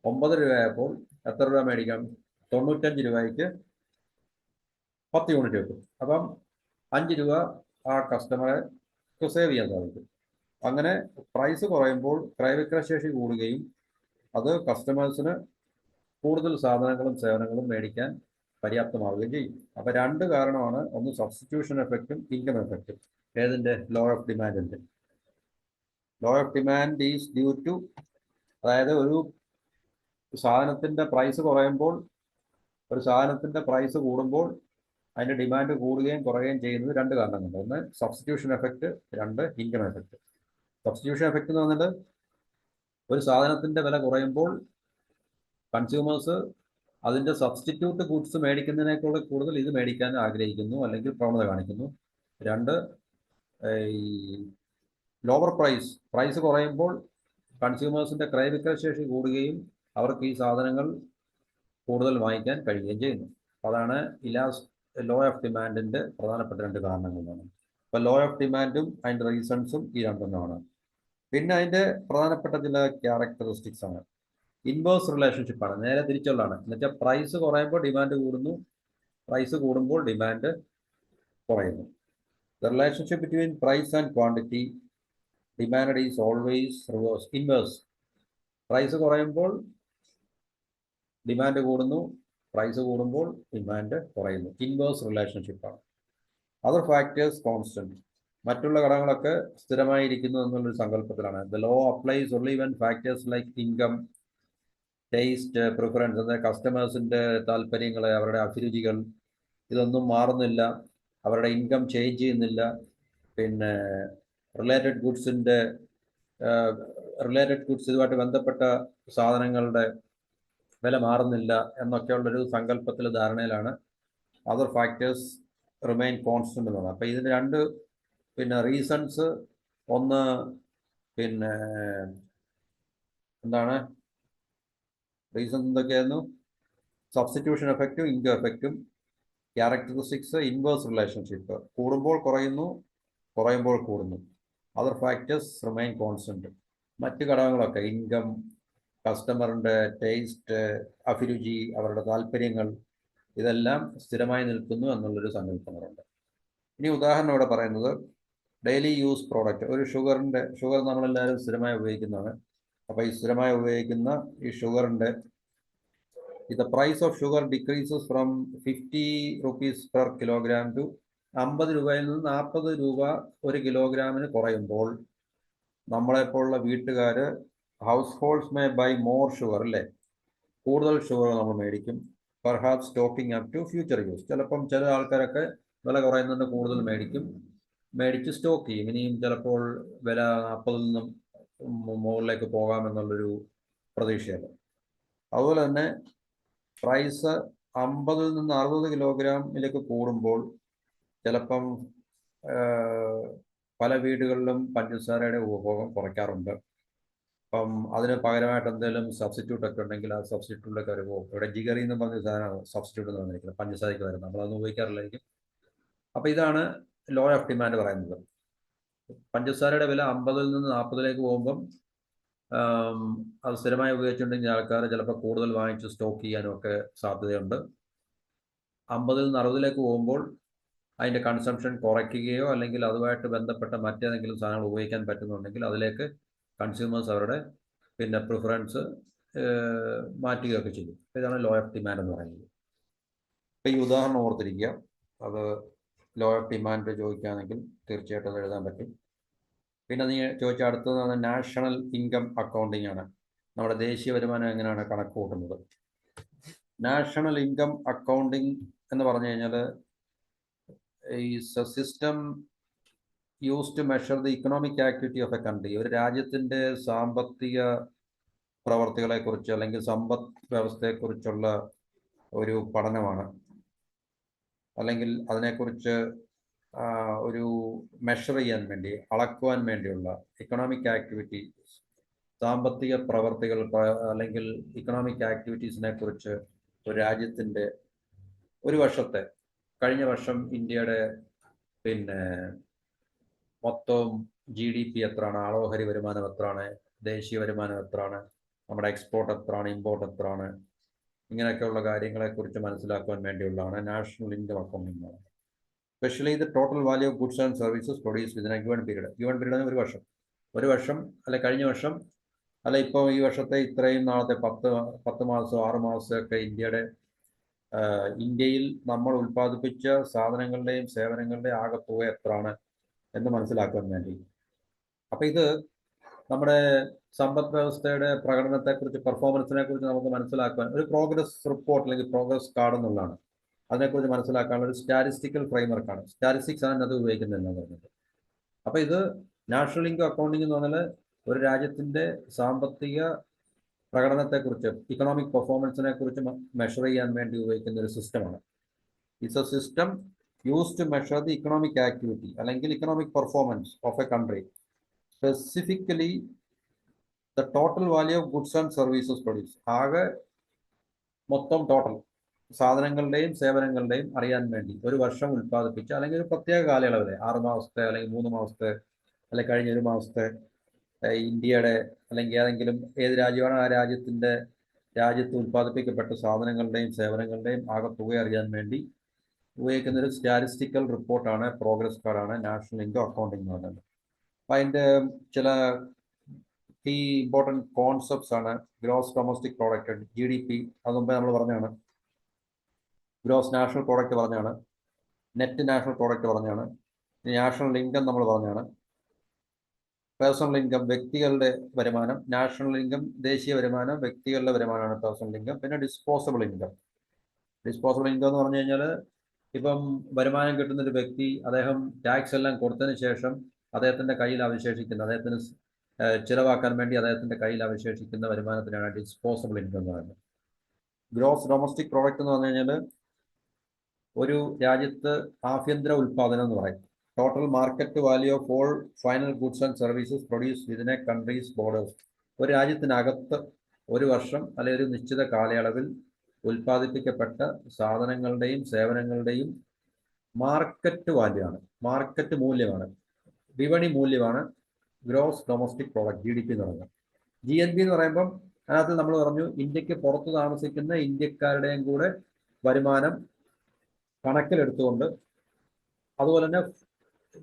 9 രൂപയായപ്പോൾ എത്ര രൂപ മേടിക്കാം? 95 രൂപയ്ക്ക് 10 യൂണിറ്റ് കിട്ടും. അപ്പം 5 രൂപ ആ കസ്റ്റമറെ സേവ് ചെയ്യാൻ സാധിക്കും. അങ്ങനെ പ്രൈസ് കുറയുമ്പോൾ ക്രയവിക്രയ ശേഷി കൂടുകയും അത് കസ്റ്റമേഴ്സിന് കൂടുതൽ സാധനങ്ങളും സേവനങ്ങളും മേടിക്കാൻ പര്യാപ്തമാവുകയും ചെയ്യും. അപ്പം രണ്ട് കാരണമാണ്. ഒന്ന് സബ്സ്റ്റിറ്റ്യൂഷൻ എഫക്റ്റും ഇൻകം എഫക്റ്റും. ഏതിൻ്റെ? ലോ ഓഫ് ഡിമാൻഡിൻ്റെ. Law of demand is due to, അതായത് ഒരു സാധനത്തിൻ്റെ പ്രൈസ് കുറയുമ്പോൾ, ഒരു സാധനത്തിൻ്റെ പ്രൈസ് കൂടുമ്പോൾ അതിൻ്റെ ഡിമാൻഡ് കൂടുകയും കുറയുകയും ചെയ്യുന്നത് രണ്ട് കാരണങ്ങളുണ്ട്. ഒന്ന് സബ്സ്റ്റിറ്റ്യൂഷൻ എഫക്റ്റ്, രണ്ട് ഇൻകം എഫക്റ്റ്. സബ്സ്റ്റിറ്റ്യൂഷൻ എഫക്റ്റ് എന്ന് പറഞ്ഞാൽ ഒരു സാധനത്തിൻ്റെ വില കുറയുമ്പോൾ കൺസ്യൂമേഴ്സ് അതിൻ്റെ സബ്സ്റ്റിറ്റ്യൂട്ട് ഗുഡ്സ് മേടിക്കുന്നതിനേക്കാൾ കൂടുതൽ ഇത് മേടിക്കാൻ ആഗ്രഹിക്കുന്നു അല്ലെങ്കിൽ പ്രവണത കാണിക്കുന്നു. രണ്ട്, ഈ ലോവർ പ്രൈസ് കുറയുമ്പോൾ കൺസ്യൂമേഴ്സിൻ്റെ ക്രയവിക്രയ ശേഷി കൂടുകയും അവർക്ക് ഈ സാധനങ്ങൾ കൂടുതൽ വാങ്ങിക്കാൻ കഴിയുകയും ചെയ്യുന്നു. അതാണ് ലോ ഓഫ് ഡിമാൻഡിൻ്റെ പ്രധാനപ്പെട്ട രണ്ട് കാരണങ്ങളാണ്. അപ്പോൾ ലോ ഓഫ് ഡിമാൻഡും അതിൻ്റെ റീസൺസും ഈ രണ്ടെണ്ണമാണ്. പിന്നെ അതിൻ്റെ പ്രധാനപ്പെട്ട ചില ക്യാരക്ടറിസ്റ്റിക്സ് ആണ്. ഇൻവേഴ്സ് റിലേഷൻഷിപ്പാണ്, നേരെ തിരിച്ചുള്ളതാണ്. എന്നുവെച്ചാൽ പ്രൈസ് കുറയുമ്പോൾ ഡിമാൻഡ് കൂടുന്നു, പ്രൈസ് കൂടുമ്പോൾ ഡിമാൻഡ് കുറയുന്നു. The relationship between price and quantity demand is always inverse. Price കുറയുമ്പോൾ ഡിമാൻഡ് കൂടുന്നു, പ്രൈസ് കൂടുമ്പോൾ ഡിമാൻഡ് കുറയുന്നു. ഇൻവേഴ്സ് റിലേഷൻഷിപ്പാണ്. Other factors constant. മറ്റുള്ള ഘടകങ്ങളൊക്കെ സ്ഥിരമായിരിക്കുന്നു എന്നുള്ളൊരു സങ്കല്പത്തിലാണ്. The law applies only when factors like income, taste, preference, അതായത് കസ്റ്റമേഴ്സിൻ്റെ താല്പര്യങ്ങൾ, അവരുടെ അഭിരുചികൾ, ഇതൊന്നും മാറുന്നില്ല, അവരുടെ ഇൻകം ചേഞ്ച് ചെയ്യുന്നില്ല, പിന്നെ റിലേറ്റഡ് ഗുഡ്സ് ഇതുമായിട്ട് ബന്ധപ്പെട്ട സാധനങ്ങളുടെ വില മാറുന്നില്ല എന്നൊക്കെയുള്ളൊരു സങ്കല്പത്തിൽ ധാരണയിലാണ് അതർ ഫാക്ടേഴ്സ് റിമെയിൻ കോൺസ്റ്റന്റ് എന്നുള്ളത്. അപ്പോൾ ഇതിന് രണ്ട് റീസൺസ്, ഒന്ന് എന്താണ് റീസൺ എന്തൊക്കെയായിരുന്നു? സബ്സ്റ്റിറ്റ്യൂഷൻ എഫക്റ്റും ഇൻകം എഫക്റ്റും, ക്യാരക്ടറിസ്റ്റിക്സ്, ഇൻവേഴ്സ് റിലേഷൻഷിപ്പ്, കൂടുമ്പോൾ കുറയുന്നു, കുറയുമ്പോൾ കൂടുന്നു. Other factors remain constant. മറ്റ് ഘടകങ്ങളൊക്കെ ഇൻകം, കസ്റ്റമറിൻ്റെ ടേസ്റ്റ്, അഭിരുചി, അവരുടെ താല്പര്യങ്ങൾ, ഇതെല്ലാം സ്ഥിരമായി നിൽക്കുന്നു എന്നുള്ളൊരു സങ്കല്പങ്ങളുണ്ട്. ഇനി ഉദാഹരണം ഇവിടെ പറയുന്നത് ഡെയിലി യൂസ് പ്രോഡക്റ്റ്. ഒരു ഷുഗർ നമ്മളെല്ലാവരും സ്ഥിരമായി ഉപയോഗിക്കുന്നതാണ്. അപ്പോൾ ഈ സ്ഥിരമായി ഉപയോഗിക്കുന്ന ഈ ഷുഗറിൻ്റെ the price of sugar decreases from 50 rupees per kilogram to 50 രൂപയിൽ നിന്ന് 40 രൂപ ഒരു കിലോഗ്രാമിന് കുറയുമ്പോൾ നമ്മളെപ്പോലുള്ള വീട്ടുകാർ, households may buy more sugar, അല്ലേ? കൂടുതൽ ഷുഗർ നമ്മൾ മേടിക്കും. Perhaps stocking up to future use. ചിലപ്പം ചില ആൾക്കാരൊക്കെ വില കുറയുന്നുണ്ട് കൂടുതൽ മേടിച്ച് സ്റ്റോക്ക് ചെയ്യും. ഇനിയും ചിലപ്പോൾ വില 40 നിന്നും മുകളിലേക്ക് പോകാമെന്നുള്ളൊരു പ്രതീക്ഷയല്ല. അതുപോലെ തന്നെ പ്രൈസ് 50 നിന്ന് 60 കിലോഗ്രാമിലേക്ക് കൂടുമ്പോൾ ചിലപ്പം പല വീടുകളിലും പഞ്ചസാരയുടെ ഉപഭോഗം കുറയ്ക്കാറുണ്ട്. അപ്പം അതിന് പകരമായിട്ട് എന്തെങ്കിലും സബ്സ്റ്റിറ്റ്യൂട്ട് ഒക്കെ ഉണ്ടെങ്കിൽ ആ സബ്സ്റ്റിറ്റ്യൂട്ടിലൊക്കെ വരുമ്പോൾ ഇവിടെ ജിഗറി എന്ന് പറഞ്ഞ സാധനമാണ് സബ്സ്റ്റിറ്റ്യൂട്ട് എന്ന് പറഞ്ഞിരിക്കുന്നത്, പഞ്ചസാരയ്ക്ക് വരുന്നത്. നമ്മളതൊന്നും ഉപയോഗിക്കാറില്ലായിരിക്കും. അപ്പോൾ ഇതാണ് ലോ ഓഫ് ഡിമാൻഡ് പറയുന്നത്. പഞ്ചസാരയുടെ വില 50 നിന്ന് 40 പോകുമ്പം അത് സ്ഥിരമായി ഉപയോഗിച്ചിട്ടുണ്ടെങ്കിൽ ആൾക്കാർ ചിലപ്പോൾ കൂടുതൽ വാങ്ങിച്ച് സ്റ്റോക്ക് ചെയ്യാനും ഒക്കെ സാധ്യതയുണ്ട്. 50 നിന്ന് 60 പോകുമ്പോൾ അതിൻ്റെ കൺസംഷൻ കുറയ്ക്കുകയോ അല്ലെങ്കിൽ അതുമായിട്ട് ബന്ധപ്പെട്ട മറ്റേതെങ്കിലും സാധനങ്ങൾ ഉപയോഗിക്കാൻ പറ്റുന്നുണ്ടെങ്കിൽ അതിലേക്ക് കൺസ്യൂമേഴ്സ് അവരുടെ പ്രിഫറൻസ് മാറ്റുകയൊക്കെ ചെയ്യും. ഇതാണ് ലോ ഓഫ് ഡിമാൻഡ് എന്ന് പറയുന്നത്. ഇപ്പോൾ ഈ ഉദാഹരണം ഓർത്തിരിക്കുക. അത് ലോ ഓഫ് ഡിമാൻഡ് ചോദിക്കുകയാണെങ്കിൽ തീർച്ചയായിട്ടും അത് എഴുതാൻ പറ്റും. പിന്നെ നീ ചോദിച്ച അടുത്തത് നാഷണൽ ഇൻകം അക്കൗണ്ടിങ് ആണ്. നമ്മുടെ ദേശീയ വരുമാനം എങ്ങനെയാണ് കണക്ക് കൂട്ടുന്നത്? നാഷണൽ ഇൻകം അക്കൗണ്ടിങ് എന്ന് പറഞ്ഞു കഴിഞ്ഞാൽ is a system use to measure the economic activity of a country. ഒരു രാജ്യത്തിൻ്റെ സാമ്പത്തിക പ്രവർത്തികളെക്കുറിച്ച് അല്ലെങ്കിൽ സമ്പദ് വ്യവസ്ഥയെക്കുറിച്ചുള്ള ഒരു പഠനമാണ്. അല്ലെങ്കിൽ അതിനെക്കുറിച്ച് ഒരു മെഷർ ചെയ്യാൻ വേണ്ടി, അളക്കുവാൻ വേണ്ടിയുള്ള ഇക്കണോമിക് ആക്ടിവിറ്റി, സാമ്പത്തിക പ്രവർത്തികൾ അല്ലെങ്കിൽ ഇക്കണോമിക് ആക്ടിവിറ്റീസിനെ കുറിച്ച് ഒരു രാജ്യത്തിൻ്റെ ഒരു വർഷത്തെ, കഴിഞ്ഞ വർഷം ഇന്ത്യയുടെ മൊത്തം GDP എത്രയാണ്, ആളോഹരി വരുമാനം എത്രയാണ്, ദേശീയ വരുമാനം എത്രയാണ്, നമ്മുടെ എക്സ്പോർട്ട് എത്രയാണ്, ഇമ്പോർട്ട് എത്രയാണ്, ഇങ്ങനെയൊക്കെയുള്ള കാര്യങ്ങളെക്കുറിച്ച് മനസ്സിലാക്കുവാൻ വേണ്ടിയുള്ളതാണ് national income accounting. Specially the total value of goods and services produce within A given period. ഒരു വർഷം അല്ലെ കഴിഞ്ഞ വർഷം അല്ല ഇപ്പോൾ ഈ വർഷത്തെ ഇത്രയും നാളത്തെ 10 മാസം 6 മാസമൊക്കെ ഇന്ത്യയിൽ നമ്മൾ ഉൽപ്പാദിപ്പിച്ച സാധനങ്ങളുടെയും സേവനങ്ങളുടെയും ആകെത്തുക എത്രയാണ് എന്ന് മനസ്സിലാക്കാൻ വേണ്ടി. അപ്പം ഇത് നമ്മുടെ സമ്പദ് വ്യവസ്ഥയുടെ പ്രകടനത്തെക്കുറിച്ച്, പെർഫോമൻസിനെ കുറിച്ച് നമുക്ക് മനസ്സിലാക്കാൻ ഒരു പ്രോഗ്രസ് റിപ്പോർട്ട് അല്ലെങ്കിൽ പ്രോഗ്രസ് കാർഡ് എന്നുള്ളതാണ്. അതിനെക്കുറിച്ച് മനസ്സിലാക്കാനുള്ള ഒരു സ്റ്റാറ്റിസ്റ്റിക്കൽ ഫ്രെയിംവർക്കാണ്. സ്റ്റാറ്റിസ്റ്റിക്സ് ആണ് അത് ഉപയോഗിക്കുന്നതെന്ന് പറഞ്ഞത്. അപ്പോൾ ഇത് നാഷണൽ ഇൻകം അക്കൗണ്ടിങ് എന്ന് പറഞ്ഞാൽ ഒരു രാജ്യത്തിൻ്റെ സാമ്പത്തിക പ്രകടനത്തെക്കുറിച്ച്, ഇക്കണോമിക് പെർഫോമൻസിനെ കുറിച്ച് മെഷർ ചെയ്യാൻ വേണ്ടി ഉപയോഗിക്കുന്ന ഒരു സിസ്റ്റമാണ്. It's a system use to measure the economic activity അല്ലെങ്കിൽ economic performance of a country, specifically the total value of goods and services produce. ആകെ മൊത്തം ടോട്ടൽ സാധനങ്ങളുടെയും സേവനങ്ങളുടെയും അറിയാൻ വേണ്ടി ഒരു വർഷം ഉൽപ്പാദിപ്പിച്ച അല്ലെങ്കിൽ ഒരു പ്രത്യേക കാലയളവിലെ 6 മാസത്തെ അല്ലെങ്കിൽ 3 മാസത്തെ അല്ലെങ്കിൽ കഴിഞ്ഞ 1 മാസത്തെ ഇന്ത്യയുടെ അല്ലെങ്കിൽ ഏത് രാജ്യമാണ് ആ രാജ്യത്ത് ഉൽപ്പാദിപ്പിക്കപ്പെട്ട സാധനങ്ങളുടെയും സേവനങ്ങളുടെയും ആകെ തുക അറിയാൻ വേണ്ടി ഉപയോഗിക്കുന്ന ഒരു സ്റ്റാറ്റിസ്റ്റിക്കൽ റിപ്പോർട്ടാണ്, പ്രോഗ്രസ് കാർഡാണ് നാഷണൽ ഇൻകം അക്കൗണ്ടിങ് എന്ന് പറയുന്നത്. അപ്പം അതിൻ്റെ ചില കീ ഇമ്പോർട്ടൻറ്റ് കോൺസെപ്റ്റ്സ് ആണ് ഗ്രോസ് ഡൊമസ്റ്റിക് പ്രോഡക്റ്റ്, GDP. അത് മുമ്പേ നമ്മൾ പറഞ്ഞാണ്. ഗ്രോസ് നാഷണൽ പ്രോഡക്റ്റ് പറഞ്ഞാണ്, നെറ്റ് നാഷണൽ പ്രോഡക്റ്റ് പറഞ്ഞാണ്, നാഷണൽ ഇൻകം നമ്മൾ പറഞ്ഞാണ്, പേഴ്സണൽ ഇൻകം വ്യക്തികളുടെ വരുമാനം, നാഷണൽ ഇൻകം ദേശീയ വരുമാനം, വ്യക്തികളുടെ വരുമാനമാണ് പേഴ്സണൽ ഇൻകം. പിന്നെ ഡിസ്പോസബിൾ ഇൻകം എന്ന് പറഞ്ഞു കഴിഞ്ഞാൽ ഇപ്പം വരുമാനം കിട്ടുന്നൊരു വ്യക്തി അദ്ദേഹം ടാക്സ് എല്ലാം കൊടുത്തതിന് ശേഷം അദ്ദേഹത്തിൻ്റെ കയ്യിൽ അവശേഷിക്കുന്ന, അദ്ദേഹത്തിന് ചിലവാക്കാൻ വേണ്ടി അദ്ദേഹത്തിൻ്റെ കയ്യിൽ അവശേഷിക്കുന്ന വരുമാനത്തിനാണ് ഡിസ്പോസബിൾ ഇൻകം എന്ന് പറയുന്നത്. ഗ്രോസ് ഡൊമസ്റ്റിക് പ്രോഡക്റ്റ് എന്ന് പറഞ്ഞു കഴിഞ്ഞാൽ ഒരു രാജ്യത്ത് ആഭ്യന്തര ഉൽപ്പാദനം എന്ന് പറയും. Total market value of all final goods and services produce within A countries borders. ഒരു രാജ്യത്തിനകത്ത് ഒരു വർഷം അല്ലെങ്കിൽ ഒരു നിശ്ചിത കാലയളവിൽ ഉൽപ്പാദിപ്പിക്കപ്പെട്ട സാധനങ്ങളുടെയും സേവനങ്ങളുടെയും മാർക്കറ്റ് വാല്യൂ ആണ്, മാർക്കറ്റ് മൂല്യമാണ്, വിപണി മൂല്യമാണ് ഗ്രോസ് ഡൊമസ്റ്റിക് പ്രോഡക്റ്റ്, GDP എന്ന് പറയുന്നത്. GNP എന്ന് പറയുമ്പം അതിനകത്ത് നമ്മൾ പറഞ്ഞു ഇന്ത്യക്ക് പുറത്ത് താമസിക്കുന്ന ഇന്ത്യക്കാരുടെയും കൂടെ വരുമാനം കണക്കിലെടുത്തുകൊണ്ട്, അതുപോലെ തന്നെ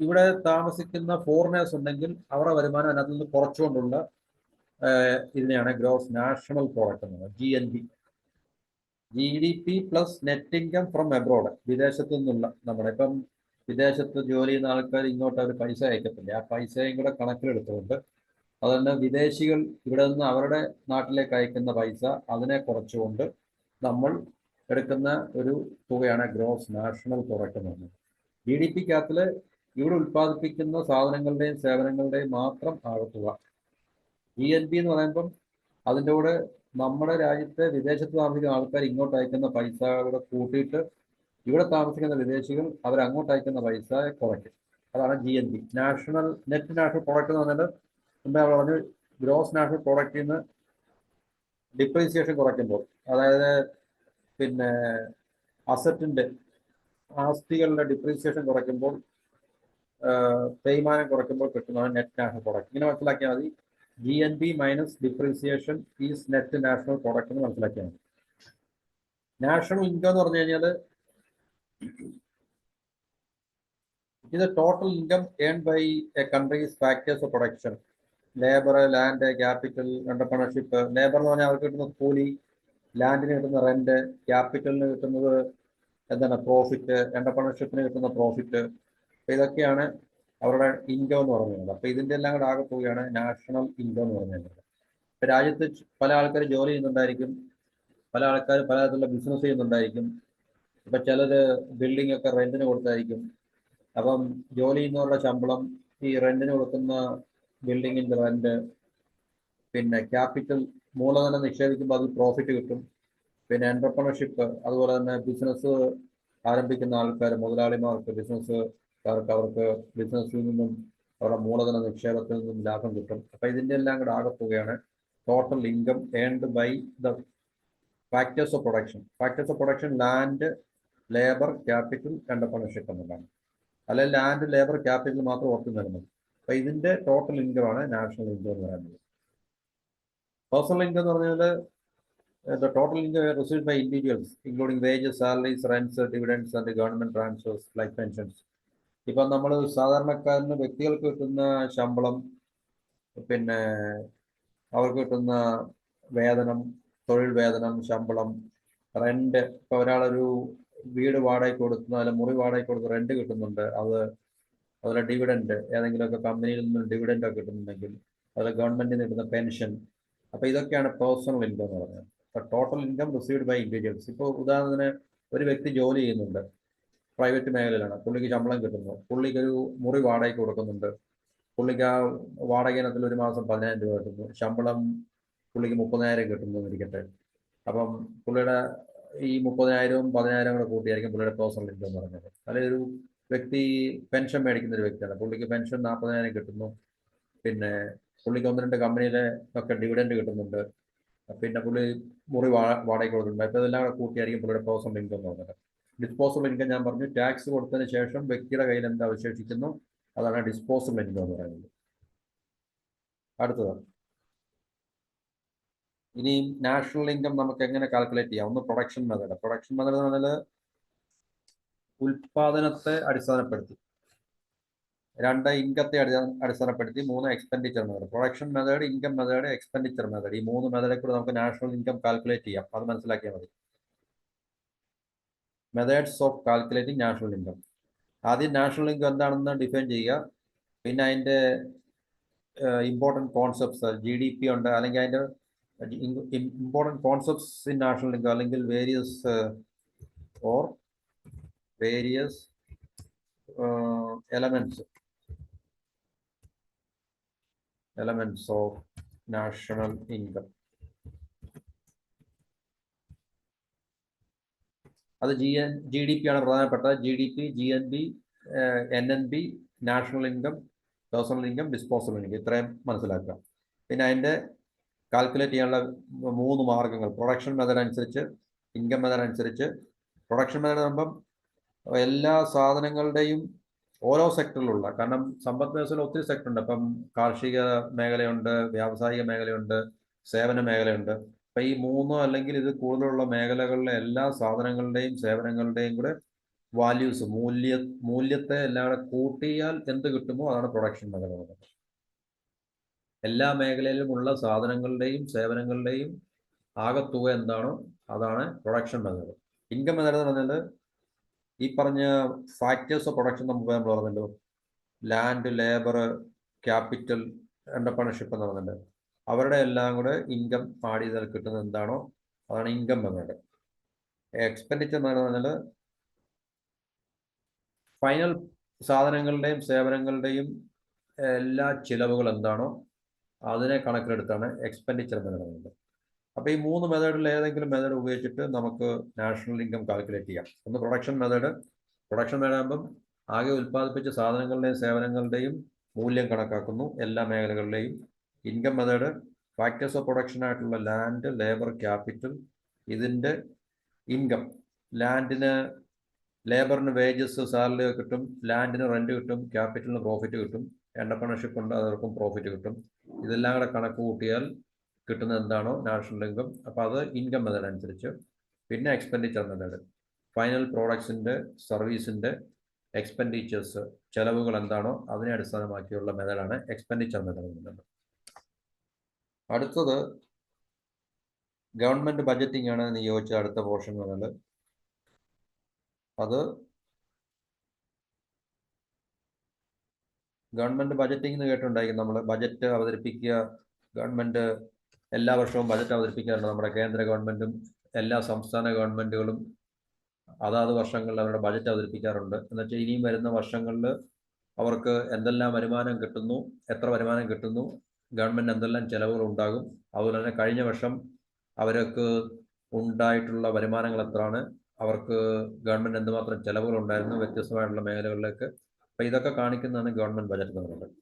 ഇവിടെ താമസിക്കുന്ന ഫോറിനേഴ്സ് ഉണ്ടെങ്കിൽ അവരുടെ വരുമാനം അതിനകത്ത് നിന്ന് കുറച്ചുകൊണ്ടുള്ള ഇതിനെയാണ് ഗ്രോസ് നാഷണൽ പ്രോഡക്റ്റ് എന്ന് പറയുന്നത്, GNP. GDP plus net income from abroad, വിദേശത്തു നിന്നുള്ള നമ്മുടെ ഇപ്പം വിദേശത്ത് ജോലി ചെയ്യുന്ന ആൾക്കാർ ഇങ്ങോട്ട് അവർ പൈസ അയക്കത്തില്ല, ആ പൈസയും കൂടെ കണക്കിലെടുത്തുകൊണ്ട് അതുതന്നെ വിദേശികൾ ഇവിടെ നിന്ന് അവരുടെ നാട്ടിലേക്ക് അയക്കുന്ന പൈസ അതിനെ കുറച്ചുകൊണ്ട് നമ്മൾ എടുക്കുന്ന ഒരു തുകയാണ് ഗ്രോസ് നാഷണൽ പ്രോഡക്റ്റ് എന്ന് പറയുന്നത്. GDPക്കകത്തിൽ ഇവിടെ ഉൽപ്പാദിപ്പിക്കുന്ന സാധനങ്ങളുടെയും സേവനങ്ങളുടെയും മാത്രം ആകത്തുക. GNP എന്ന് പറയുമ്പം അതിൻ്റെ കൂടെ നമ്മുടെ രാജ്യത്തെ വിദേശത്ത് താമസിക്കുന്ന ആൾക്കാർ ഇങ്ങോട്ട് അയക്കുന്ന പൈസ കൂടെ കൂട്ടിയിട്ട് ഇവിടെ താമസിക്കുന്ന വിദേശികൾ അവർ അങ്ങോട്ട് അയക്കുന്ന പൈസ കുറയ്ക്കും. അതാണ് GNP. നെറ്റ് നാഷണൽ പ്രോഡക്റ്റ് എന്ന് പറഞ്ഞാൽ മുമ്പേ പറഞ്ഞു ഗ്രോസ് നാഷണൽ പ്രോഡക്റ്റിൽ നിന്ന് ഡിപ്രീസിയേഷൻ കുറയ്ക്കുമ്പോൾ, അതായത് പിന്നെ അസറ്റിൻ്റെ ആസ്തികളുടെ ഡിപ്രീസിയേഷൻ കുറയ്ക്കുമ്പോൾ, തേയ്മാനം കുറയ്ക്കുമ്പോൾ കിട്ടുന്നതാണ് നെറ്റ് നാഷണൽ പ്രോഡക്റ്റ്. ഇങ്ങനെ മനസ്സിലാക്കിയാൽ മതി. GNP minus depreciation is net national product എന്ന് മനസ്സിലാക്കിയാൽ മതി. നാഷണൽ ഇൻകം എന്ന് പറഞ്ഞു കഴിഞ്ഞാൽ ഇത് total income earn by a country's factors of production, labour, land, capital, entrepreneurship. Labour എന്ന് പറഞ്ഞാൽ അവർക്ക് കിട്ടുന്ന കൂലി, ലാൻഡിന് കിട്ടുന്ന റെന്റ്, ക്യാപിറ്റലിന് കിട്ടുന്നത് എന്താണ് പ്രോഫിറ്റ്, എന്റർപ്രണർഷിപ്പിന് കിട്ടുന്ന പ്രോഫിറ്റ്. അപ്പോൾ ഇതൊക്കെയാണ് അവരുടെ ഇൻകം എന്ന് പറയുന്നത്. അപ്പോൾ ഇതിൻ്റെ എല്ലാം കൂടെ ആകെ പോവുകയാണ് നാഷണൽ ഇൻകം എന്ന് പറയുന്നത്. ഇപ്പോൾ രാജ്യത്ത് പല ആൾക്കാർ ജോലി ചെയ്യുന്നുണ്ടായിരിക്കും, പല ആൾക്കാർ പലതരത്തിലുള്ള ബിസിനസ് ചെയ്യുന്നുണ്ടായിരിക്കും. ഇപ്പം ചിലർ ബിൽഡിംഗ് ഒക്കെ റെന്റിന് കൊടുത്തായിരിക്കും. അപ്പം ജോലി ചെയ്യുന്നവരുടെ ശമ്പളം, ഈ റെന്റിന് കൊടുക്കുന്ന ബിൽഡിങ്ങിൻ്റെ റെന്റ്, പിന്നെ ക്യാപിറ്റൽ മൂലധനം നിക്ഷേപിക്കുമ്പോൾ അതിൽ പ്രോഫിറ്റ് കിട്ടും. പിന്നെ എന്റർപ്രണർഷിപ്പ്, അതുപോലെ തന്നെ ബിസിനസ് ആരംഭിക്കുന്ന ആൾക്കാർ, മുതലാളിമാർക്ക്, ബിസിനസ്സുകാർക്ക് അവർക്ക് ബിസിനസ്സിൽ നിന്നും അവരുടെ മൂലധന നിക്ഷേപത്തിൽ നിന്നും ലാഭം കിട്ടും. അപ്പം ഇതിൻ്റെ എല്ലാം കൂടെ ആകത്തുകയാണ് total income earned by the factors of production. Factors of production land, labour, capital, entrepreneurship എന്നുള്ളതാണ്. അല്ലെങ്കിൽ ലാൻഡ്, ലേബർ, ക്യാപിറ്റൽ മാത്രം ഓർത്ത് വരുന്നത്. അപ്പം ഇതിൻ്റെ ടോട്ടൽ ഇൻകമാണ് നാഷണൽ ഇൻകം എന്ന് പറയുന്നത്. പേഴ്സണൽ ഇൻകം എന്ന് പറഞ്ഞാൽ the total income received by individuals including wages, salaries, rents, dividends and government transfers like pensions. ഇപ്പം നമ്മൾ സാധാരണക്കാരന് വ്യക്തികൾക്ക് കിട്ടുന്ന ശമ്പളം, പിന്നെ അവർക്ക് കിട്ടുന്ന വേതനം, തൊഴിൽ വേതനം, ശമ്പളം, റെന്റ്. ഇപ്പോൾ ഒരാളൊരു വീട് വാടകയ്ക്ക് കൊടുക്കുന്ന, അല്ല മുറി വാടകയ്ക്ക് കൊടുത്ത് റെന്റ് കിട്ടുന്നുണ്ട്, അതുപോലെ ഡിവിഡൻഡ്, ഏതെങ്കിലുമൊക്കെ കമ്പനിയിൽ നിന്ന് ഡിവിഡൻഡ് ഒക്കെ കിട്ടുന്നുണ്ടെങ്കിൽ, അതുപോലെ ഗവൺമെന്റിൽ നിന്ന് കിട്ടുന്ന പെൻഷൻ. അപ്പോൾ ഇതൊക്കെയാണ് പേഴ്സണൽ ഇൻകം എന്ന് പറയുന്നത്. Total income received by individuals. ഇപ്പോൾ ഉദാഹരണത്തിന് ഒരു വ്യക്തി ജോലി ചെയ്യുന്നുണ്ട്, പ്രൈവറ്റ് മേഖലയിലാണ്, പുള്ളിക്ക് ശമ്പളം കിട്ടുന്നു, പുള്ളിക്ക് ഒരു മുറി വാടകയ്ക്ക് കൊടുക്കുന്നുണ്ട്, പുള്ളിക്ക് ആ വാടകയിനത്തിൽ ഒരു മാസം 10,000 രൂപ കിട്ടുന്നു, ശമ്പളം പുള്ളിക്ക് 30,000 കിട്ടുന്നു എന്നിരിക്കട്ടെ. അപ്പം പുള്ളിയുടെ ഈ 30,000-ഉം 10,000 കൂടെ കൂട്ടിയായിരിക്കും പുള്ളിയുടെ പേഴ്സണൽ ഇൻകം എന്ന് പറയുന്നത്. അല്ലെങ്കിൽ ഒരു വ്യക്തി പെൻഷൻ മേടിക്കുന്ന ഒരു വ്യക്തിയാണ്, പുള്ളിക്ക് പെൻഷൻ 40,000 കിട്ടുന്നു, പിന്നെ പുള്ളിക്ക് 1-2 കമ്പനിയിലെ ഒക്കെ ഡിവിഡൻഡ് കിട്ടുന്നുണ്ട്, പിന്നെ പുള്ളി മുറി വാടകയ്ക്ക് കൊടുക്കുന്നുണ്ട്. അപ്പോൾ ഇതെല്ലാം കൂടെ കൂട്ടിയായിരിക്കും പുള്ളിയുടെ പേഴ്സണൽ ഇൻകം എന്ന് പറയുന്നത്. ഡിസ്പോസബിൾ ഇൻകം ഞാൻ പറഞ്ഞു, ടാക്സ് കൊടുത്തതിന് ശേഷം വ്യക്തിയുടെ കയ്യിൽ എന്ത് അവശേഷിക്കുന്നു അതാണ് ഡിസ്പോസബിൾ ഇൻകം എന്ന് പറയുന്നത്. അടുത്തത് ഇനി നാഷണൽ ഇൻകം നമുക്ക് എങ്ങനെ കാൽക്കുലേറ്റ് ചെയ്യാം? ഒന്ന് പ്രൊഡക്ഷൻ മെത്തേഡ്. പ്രൊഡക്ഷൻ മെത്തേഡ് എന്ന് പറഞ്ഞാൽ ഉൽപാദനത്തെ അടിസ്ഥാനപ്പെടുത്തി, 2 ഇൻകത്തെ അടിസ്ഥാനപ്പെടുത്തി, 3 expenditure method. Production method, income method, expenditure method. ഈ 3 മെത്തേഡിൽ കൂടെ നമുക്ക് നാഷണൽ ഇൻകം കാൽക്കുലേറ്റ് ചെയ്യാം. അത് മനസ്സിലാക്കിയാൽ മതി. Methods of calculating national income. ആദ്യം നാഷണൽ ഇൻകം എന്താണെന്ന് ഡിഫൈൻ ചെയ്യുക. പിന്നെ അതിൻ്റെ ഇമ്പോർട്ടൻറ്റ് കോൺസെപ്റ്റ്സ്, GDP ഉണ്ട്, അല്ലെങ്കിൽ അതിൻ്റെ important concepts in national income, അല്ലെങ്കിൽ various elements. Elements of national income. അത് GDP ആണ് പ്രധാനപ്പെട്ട. GDP, GNB, NNB, national income, personal income, disposable income, ഇത്രയും മനസ്സിലാക്കുക. പിന്നെ അതിൻ്റെ കാൽക്കുലേറ്റ് ചെയ്യാനുള്ള 3 മാർഗങ്ങൾ: പ്രൊഡക്ഷൻ മെത്തേഡ് അനുസരിച്ച്, ഇൻകം മെത്തേഡ് അനുസരിച്ച്. പ്രൊഡക്ഷൻ മെത്തേഡ് ആകുമ്പം എല്ലാ സാധനങ്ങളുടെയും ഓരോ സെക്ടറിലുള്ള, കാരണം സമ്പദ് വ്യവസ്ഥയിൽ ഒത്തിരി സെക്ടർ ഉണ്ട്. അപ്പം കാർഷിക മേഖലയുണ്ട്, വ്യാവസായിക മേഖലയുണ്ട്, സേവന മേഖലയുണ്ട്. അപ്പം ഈ 3 അല്ലെങ്കിൽ ഇത് കൂടുതലുള്ള മേഖലകളിലെ എല്ലാ സാധനങ്ങളുടെയും സേവനങ്ങളുടെയും കൂടെ വാല്യൂസ്, മൂല്യത്തെ എല്ലാം കൂടെ കൂട്ടിയാൽ എന്ത് കിട്ടുമോ അതാണ് പ്രൊഡക്ഷൻ മെത്തേഡ്. എല്ലാ മേഖലയിലുമുള്ള സാധനങ്ങളുടെയും സേവനങ്ങളുടെയും ആകെത്തുക എന്താണോ അതാണ് പ്രൊഡക്ഷൻ മെത്തേഡ്. ഇൻകം മെത്തേഡ് എന്ന് പറഞ്ഞാൽ ഈ പറഞ്ഞ ഫാക്ടേഴ്സ് ഓഫ് പ്രൊഡക്ഷൻ നമ്മൾ പറഞ്ഞല്ലോ, ലാൻഡ്, ലേബർ, ക്യാപിറ്റൽ, എന്റർപ്രണർഷിപ്പ് എന്ന് പറഞ്ഞിട്ടുണ്ട്. അവരുടെ എല്ലാം കൂടെ ഇൻകം ആഡ് ചെയ്താൽ കിട്ടുന്നത് എന്താണോ അതാണ് ഇൻകം മെത്തേഡ്. എക്സ്പെൻഡിച്ചർ എന്ന് പറഞ്ഞാൽ ഫൈനൽ സാധനങ്ങളുടെയും സേവനങ്ങളുടെയും എല്ലാ ചിലവുകൾ എന്താണോ അതിനെ കണക്കിലെടുത്താണ് എക്സ്പെൻഡിച്ചർ മെത്തേഡ്. അപ്പോൾ ഈ 3 മെത്തേഡിൽ ഏതെങ്കിലും മെത്തേഡ് ഉപയോഗിച്ചിട്ട് നമുക്ക് നാഷണൽ ഇൻകം കാൽക്കുലേറ്റ് ചെയ്യാം. ഒന്ന് പ്രൊഡക്ഷൻ മെത്തേഡ്. പ്രൊഡക്ഷൻ മെത്തേഡ് ആകുമ്പം ആകെ ഉൽപ്പാദിപ്പിച്ച സാധനങ്ങളുടെയും സേവനങ്ങളുടെയും മൂല്യം കണക്കാക്കുന്നു, എല്ലാ മേഖലകളിലെയും. Income method factors of production ആയിട്ടുള്ള ലാൻഡ്, ലേബർ, ക്യാപിറ്റൽ, ഇതിൻ്റെ ഇൻകം. ലാൻഡിന്, ലേബറിന് വേജസ്, സാലറി കിട്ടും, ലാൻഡിന് റെന്റ് കിട്ടും, ക്യാപിറ്റലിന് പ്രോഫിറ്റ് കിട്ടും, എന്റർപ്രണർഷിപ്പ് ഉണ്ട് അവർക്കും പ്രോഫിറ്റ് കിട്ടും. ഇതെല്ലാം കൂടെ കണക്ക് കൂട്ടിയാൽ കിട്ടുന്നത് എന്താണോ നാഷണൽ ഇൻകം. അപ്പോൾ അത് ഇൻകം മെത്തേഡ് അനുസരിച്ച്. പിന്നെ എക്സ്പെൻഡിച്ചർ മെത്തേഡ്, ഫൈനൽ പ്രോഡക്ട്സിൻ്റെ, സർവീസിൻ്റെ എക്സ്പെൻഡിച്ചേഴ്സ്, ചെലവുകൾ എന്താണോ അതിനെ അടിസ്ഥാനമാക്കിയുള്ള മെത്തേഡാണ് എക്സ്പെൻഡിച്ചർ മെത്തേഡ്. അടുത്തത് ഗവൺമെന്റ് ബഡ്ജറ്റിംഗ് ആണ് എന്ന് ചോദിച്ച അടുത്ത പോർഷൻ എന്നുള്ളത്. അത് ഗവൺമെന്റ് ബഡ്ജറ്റിംഗ് എന്ന് കേട്ടുണ്ടായിരിക്കും. നമ്മൾ ബഡ്ജറ്റ് അവതരിപ്പിക്കുക, ഗവൺമെന്റ് എല്ലാ വർഷവും ബഡ്ജറ്റ് അവതരിപ്പിക്കാറുണ്ട്. നമ്മുടെ കേന്ദ്ര ഗവൺമെന്റും എല്ലാ സംസ്ഥാന ഗവൺമെന്റുകളും അതാത് വർഷങ്ങളിൽ അവരുടെ ബഡ്ജറ്റ് അവതരിപ്പിക്കാറുണ്ട്. എന്നുവെച്ചാൽ ഇനിയും വരുന്ന വർഷങ്ങളിൽ അവർക്ക് എന്തെല്ലാം വരുമാനം കിട്ടുന്നു, എത്ര വരുമാനം കിട്ടുന്നു, ഗവൺമെന്റ് എന്തെല്ലാം ചെലവുകൾ ഉണ്ടാകും, അതുപോലെ തന്നെ കഴിഞ്ഞ വർഷം അവർക്ക് ഉണ്ടായിട്ടുള്ള വരുമാനങ്ങൾ എത്രയാണ്, അവർക്ക് ഗവൺമെന്റ് എന്തുമാത്രം ചെലവുകൾ ഉണ്ടായിരുന്നു വ്യത്യസ്തമായിട്ടുള്ള മേഖലകളിലേക്ക്. അപ്പോൾ ഇതൊക്കെ കാണിക്കുന്നതാണ് ഗവൺമെന്റ് ബഡ്ജറ്റ് എന്ന് പറയുന്നത്.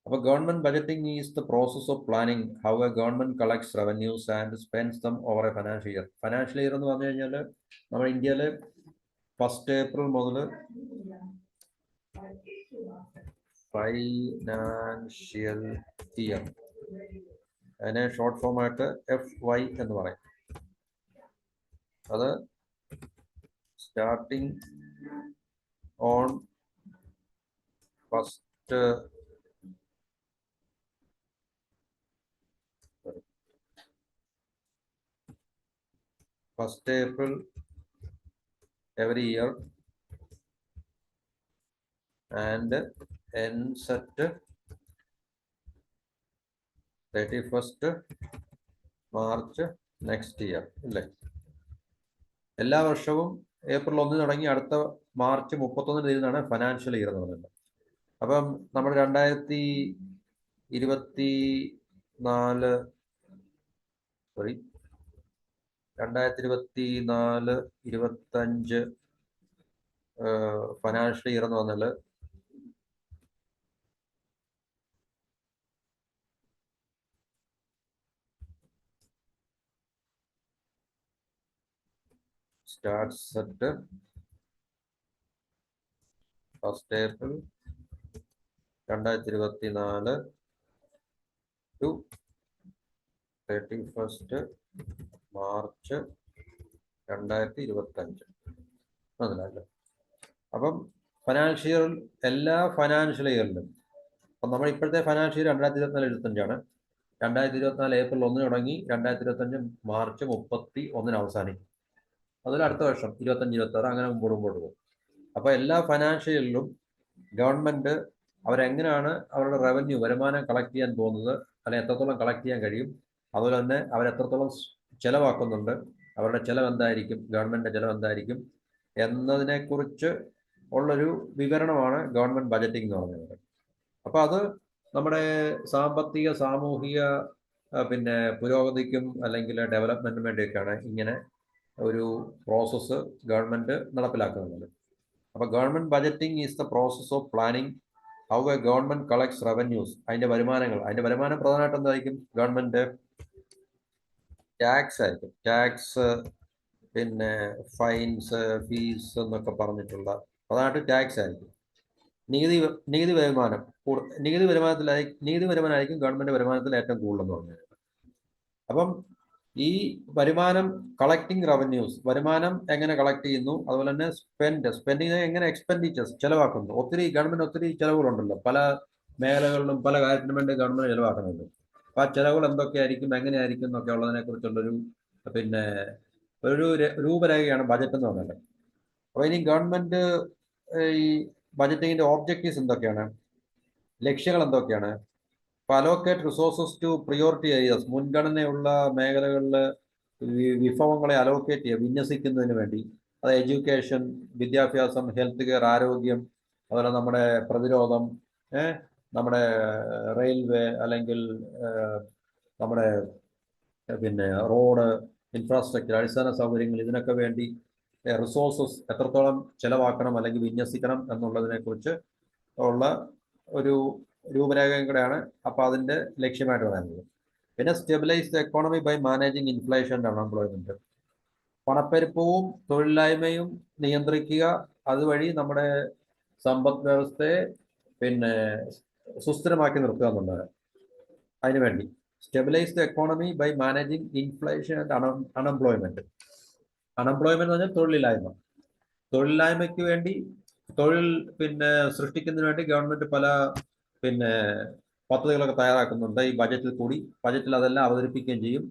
അപ്പോൾ government budgeting is the process of planning how A government collects revenues and spends dum over A financial year. Financial year എന്ന് പറഞ്ഞു കഴിഞ്ഞാൽ നമ്മുടെ ഇന്ത്യയിൽ 1 ഏപ്രിൽ മുതൽ ഫൈനാൻഷ്യൽ ഇയർ, അതിനെ ഷോർട്ട് ഫോമായിട്ട് FY എന്ന് പറയും. അത് starting on 1st April every year and ends at 31st March next year. ഇല്ലേ? എല്ലാ വർഷവും ഏപ്രിൽ 1 തുടങ്ങി അടുത്ത മാർച്ച് 31 തീയതിയാണ് ഫൈനാൻഷ്യൽ ഇയർ എന്ന് പറയുന്നത്. അപ്പം നമ്മൾ 2024-25 ഫൈനാൻഷ്യൽ ഇയർ എന്ന് പറഞ്ഞാൽ starts at 1st April 2024 to 31st March 2025. മനസ്സിലായല്ലോ? അപ്പം ഫൈനാൻഷ്യൽ ഇയർ, എല്ലാ ഫൈനാൻഷ്യൽ ഇയറിലും, അപ്പം നമ്മൾ ഇപ്പോഴത്തെ ഫൈനാൻഷ്യൽ ഇയർ 2024-25 2024 ഏപ്രിൽ 1 തുടങ്ങി 2025 മാർച്ച് 31 അവസാനിക്കും. അതിൽ അടുത്ത വർഷം 25-26 അങ്ങനെ മുമ്പോട്ട് പോകും. അപ്പോൾ എല്ലാ ഫൈനാൻഷ്യൽ ഇയറിലും ഗവൺമെന്റ് അവരെങ്ങനെയാണ് അവരുടെ റവന്യൂ, വരുമാനം കളക്ട് ചെയ്യാൻ പോകുന്നത്, അല്ലെങ്കിൽ എത്രത്തോളം കളക്ട് ചെയ്യാൻ കഴിയും, അതുപോലെ തന്നെ അവരെത്രത്തോളം ചെലവാക്കുന്നുണ്ട്, അവരുടെ ചെലവ് എന്തായിരിക്കും, ഗവൺമെന്റിന്റെ ചെലവ് എന്തായിരിക്കും എന്നതിനെക്കുറിച്ച് ഉള്ളൊരു വിവരണമാണ് ഗവൺമെന്റ് ബഡ്ജറ്റിംഗ് എന്ന് പറയുന്നത്. അപ്പോൾ അത് നമ്മുടെ സാമ്പത്തിക സാമൂഹിക പിന്നെ പുരോഗതിക്കും അല്ലെങ്കിൽ ഡെവലപ്മെന്റിനും വേണ്ടിയൊക്കെയാണ് ഇങ്ങനെ ഒരു പ്രോസസ്സ് ഗവൺമെന്റ് നടപ്പിലാക്കുന്നത്. അപ്പോൾ government budgeting is the process of planning how A government collects revenues. അതിന്റെ വരുമാനം പ്രധാനമായിട്ട് എന്തായിരിക്കും? ഗവൺമെന്റ് ടാക്സ് ആയിരിക്കും. ടാക്സ്, പിന്നെ ഫൈൻസ്, ഫീസ് എന്നൊക്കെ പറഞ്ഞിട്ടുള്ള പ്രധാനമായിട്ട് ടാക്സ് ആയിരിക്കും. നികുതി വരുമാനം നികുതി വരുമാനമായിരിക്കും ഗവൺമെന്റ് വരുമാനത്തിൽ ഏറ്റവും കൂടുതലെന്ന് പറഞ്ഞത്. അപ്പം ഈ വരുമാനം, കളക്ടിങ് റവന്യൂസ്, വരുമാനം എങ്ങനെ കളക്ട് ചെയ്യുന്നു, അതുപോലെ തന്നെ സ്പെൻഡിങ് എങ്ങനെ എക്സ്പെൻഡിച്ചേഴ്സ് ചെലവാക്കുന്നു. ഗവൺമെന്റ് ഒത്തിരി ചെലവുകളുണ്ടല്ലോ, പല മേഖലകളിലും പല കാര്യത്തിനും വേണ്ടി ഗവൺമെന്റ് ചെലവാക്കുന്നുണ്ട്. അപ്പൊ ആ ചെലവുകൾ എന്തൊക്കെയായിരിക്കും, എങ്ങനെയായിരിക്കും എന്നൊക്കെ ഉള്ളതിനെ കുറിച്ചുള്ളൊരു പിന്നെ ഒരു രൂപരേഖയാണ് ബജറ്റ് എന്ന് പറഞ്ഞത്. അപ്പൊ ഇനി ഗവൺമെന്റ് ഈ ബജറ്റിങ്ങിന്റെ ഓബ്ജക്റ്റീവ്സ് എന്തൊക്കെയാണ്, ലക്ഷ്യങ്ങൾ എന്തൊക്കെയാണ്? Allocate resources to priority areas, മുൻഗണനയുള്ള മേഖലകളിൽ വിഭവങ്ങളെ അലോക്കേറ്റ് ചെയ്യുക, വിന്യസിക്കുന്നതിന് വേണ്ടി. അത് എഡ്യൂക്കേഷൻ, വിദ്യാഭ്യാസം, ഹെൽത്ത് കെയർ, ആരോഗ്യം, അതുപോലെ നമ്മുടെ പ്രതിരോധം, നമ്മുടെ റെയിൽവേ, അല്ലെങ്കിൽ നമ്മുടെ പിന്നെ റോഡ്, ഇൻഫ്രാസ്ട്രക്ചർ, അടിസ്ഥാന സൗകര്യങ്ങൾ, ഇതിനൊക്കെ വേണ്ടി റിസോഴ്സസ് എത്രത്തോളം ചെലവാക്കണം അല്ലെങ്കിൽ വിന്യസിക്കണം എന്നുള്ളതിനെ കുറിച്ച് ഉള്ള ഒരു രൂപരേഖയും കൂടെയാണ് അപ്പോൾ അതിൻ്റെ ലക്ഷ്യമായിട്ട് പറയുന്നത്. പിന്നെ stabilise the economy by managing inflation and unemployment. പണപ്പെരുപ്പവും തൊഴിലില്ലായ്മയും നിയന്ത്രിക്കുക, അതുവഴി നമ്മുടെ സമ്പദ് വ്യവസ്ഥയെ പിന്നെ സുസ്ഥിരമാക്കി നിർത്തുക എന്നുള്ളത്. അതിനുവേണ്ടി stabilise the economy by managing inflation and unemployment. Unemployment എന്ന് പറഞ്ഞാൽ തൊഴിലില്ലായ്മയ്ക്ക് വേണ്ടി, തൊഴിൽ സൃഷ്ടിക്കുന്നതിന് വേണ്ടി ഗവൺമെന്റ് പല പദ്ധതികളൊക്കെ തയ്യാറാക്കുന്നുണ്ട്. ഈ ബജറ്റിൽ അതെല്ലാം അവതരിപ്പിക്കുകയും ചെയ്യും.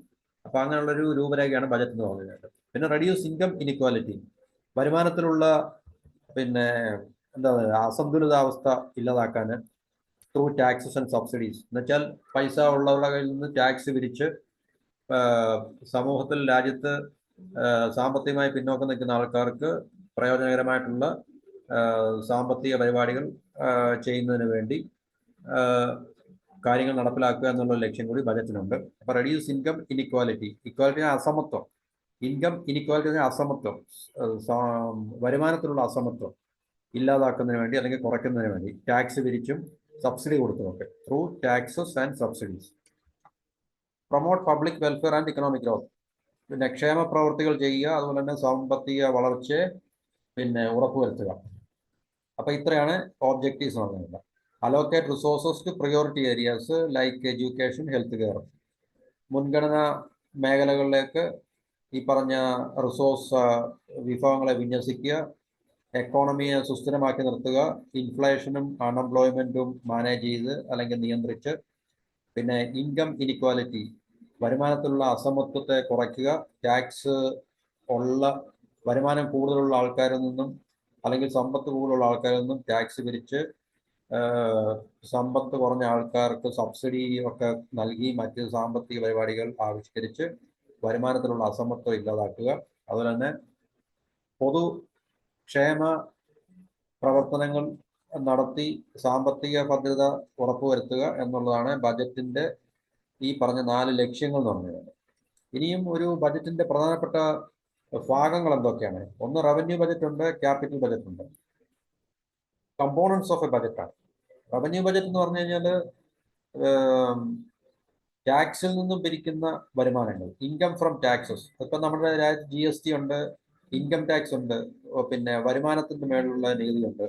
അപ്പൊ അങ്ങനെയുള്ളൊരു രൂപരേഖയാണ് ബജറ്റ് എന്ന് പറയുന്നത്. പിന്നെ റെഡ്യൂസ് ഇൻകം ഇനിക്വാലിറ്റി, വരുമാനത്തിലുള്ള എന്താ പറയുക, അസന്തുലിതാവസ്ഥ ഇല്ലാതാക്കാൻ ത്രൂ ടാക്സസ് ആൻഡ് സബ്സിഡീസ്. എന്നുവെച്ചാൽ പൈസ ഉള്ളവരുടെ കയ്യിൽ നിന്ന് ടാക്സ് പിരിച്ച് സമൂഹത്തിൽ, രാജ്യത്ത് സാമ്പത്തികമായി പിന്നോക്കം നിൽക്കുന്ന ആൾക്കാർക്ക് പ്രയോജനകരമായിട്ടുള്ള സാമ്പത്തിക പരിപാടികൾ ചെയ്യുന്നതിന് വേണ്ടി കാര്യങ്ങൾ നടപ്പിലാക്കുക എന്നുള്ള ലക്ഷ്യം കൂടി ബജറ്റിനുണ്ട്. അപ്പൊ റെഡ്യൂസ് ഇൻകം ഇനിക്വാലിറ്റി, അസമത്വം, ഇൻകം ഇനിക്വാലിറ്റി അസമത്വം, വരുമാനത്തിലുള്ള അസമത്വം ഇല്ലാതാക്കുന്നതിന് വേണ്ടി അല്ലെങ്കിൽ കുറയ്ക്കുന്നതിന് വേണ്ടി ടാക്സ് പിരിച്ചും സബ്സിഡി കൊടുത്തുമൊക്കെ, through taxes and subsidies. Promote public welfare and economic growth, ക്ഷേമ പ്രവർത്തികൾ ചെയ്യുക, അതുപോലെ തന്നെ സാമ്പത്തിക വളർച്ചയെ ഉറപ്പുവരുത്തുക. അപ്പൊ ഇത്രയാണ് ഓബ്ജക്റ്റീവ്സ് പറഞ്ഞത്. Allocate resources to priority areas like education, health care. മുൻഗണനാ മേഖലകളിലേക്ക് ഈ പറഞ്ഞ റിസോഴ്സ് വിഭവങ്ങളെ വിന്യസിക്കുക, എക്കോണമിയെ സുസ്ഥിരമാക്കി നിർത്തുക, ഇൻഫ്ലേഷനും അൺഎംപ്ലോയ്മെന്റും മാനേജ് ചെയ്ത് അല്ലെങ്കിൽ നിയന്ത്രിച്ച്. പിന്നെ ഇൻകം ഇനിക്വാലിറ്റി, വരുമാനത്തിലുള്ള അസമത്വത്തെ കുറയ്ക്കുക, ടാക്സ് വരുമാനം കൂടുതലുള്ള ആൾക്കാരിൽ നിന്നും അല്ലെങ്കിൽ സമ്പത്ത് കൂടുതലുള്ള ആൾക്കാരിൽ നിന്നും ടാക്സ് പിരിച്ച് സമ്പത്ത് കുറഞ്ഞ ആൾക്കാർക്ക് സബ്സിഡി ഒക്കെ നൽകി മറ്റ് സാമ്പത്തിക പരിപാടികൾ ആവിഷ്കരിച്ച് വരുമാനത്തിലുള്ള അസമത്വം ഇല്ലാതാക്കുക. അതുപോലെ തന്നെ പൊതുക്ഷേമ പ്രവർത്തനങ്ങൾ നടത്തി സാമ്പത്തിക ഭദ്രത ഉറപ്പുവരുത്തുക എന്നുള്ളതാണ് ബജറ്റിന്റെ ഈ പറഞ്ഞ 4 ലക്ഷ്യങ്ങൾ എന്ന് പറഞ്ഞത്. ഇനിയും ഒരു ബജറ്റിന്റെ പ്രധാനപ്പെട്ട ഭാഗങ്ങൾ എന്തൊക്കെയാണ്? ഒന്ന് റവന്യൂ ബജറ്റ് ഉണ്ട്, ക്യാപിറ്റൽ ബജറ്റ് ഉണ്ട്. കമ്പോണൻസ് ഓഫ് എ ബജറ്റാണ്. റവന്യൂ ബജറ്റ് എന്ന് പറഞ്ഞു കഴിഞ്ഞാൽ ടാക്സിൽ നിന്നും പിരിക്കുന്ന വരുമാനങ്ങൾ, ഇൻകം ഫ്രം ടാക്സസ്. ഇപ്പം നമ്മുടെ രാജ്യത്ത് GST ഉണ്ട്, ഇൻകം ടാക്സ് ഉണ്ട്, പിന്നെ വരുമാനത്തിന്റെ മേലുള്ള നികുതിയുണ്ട്.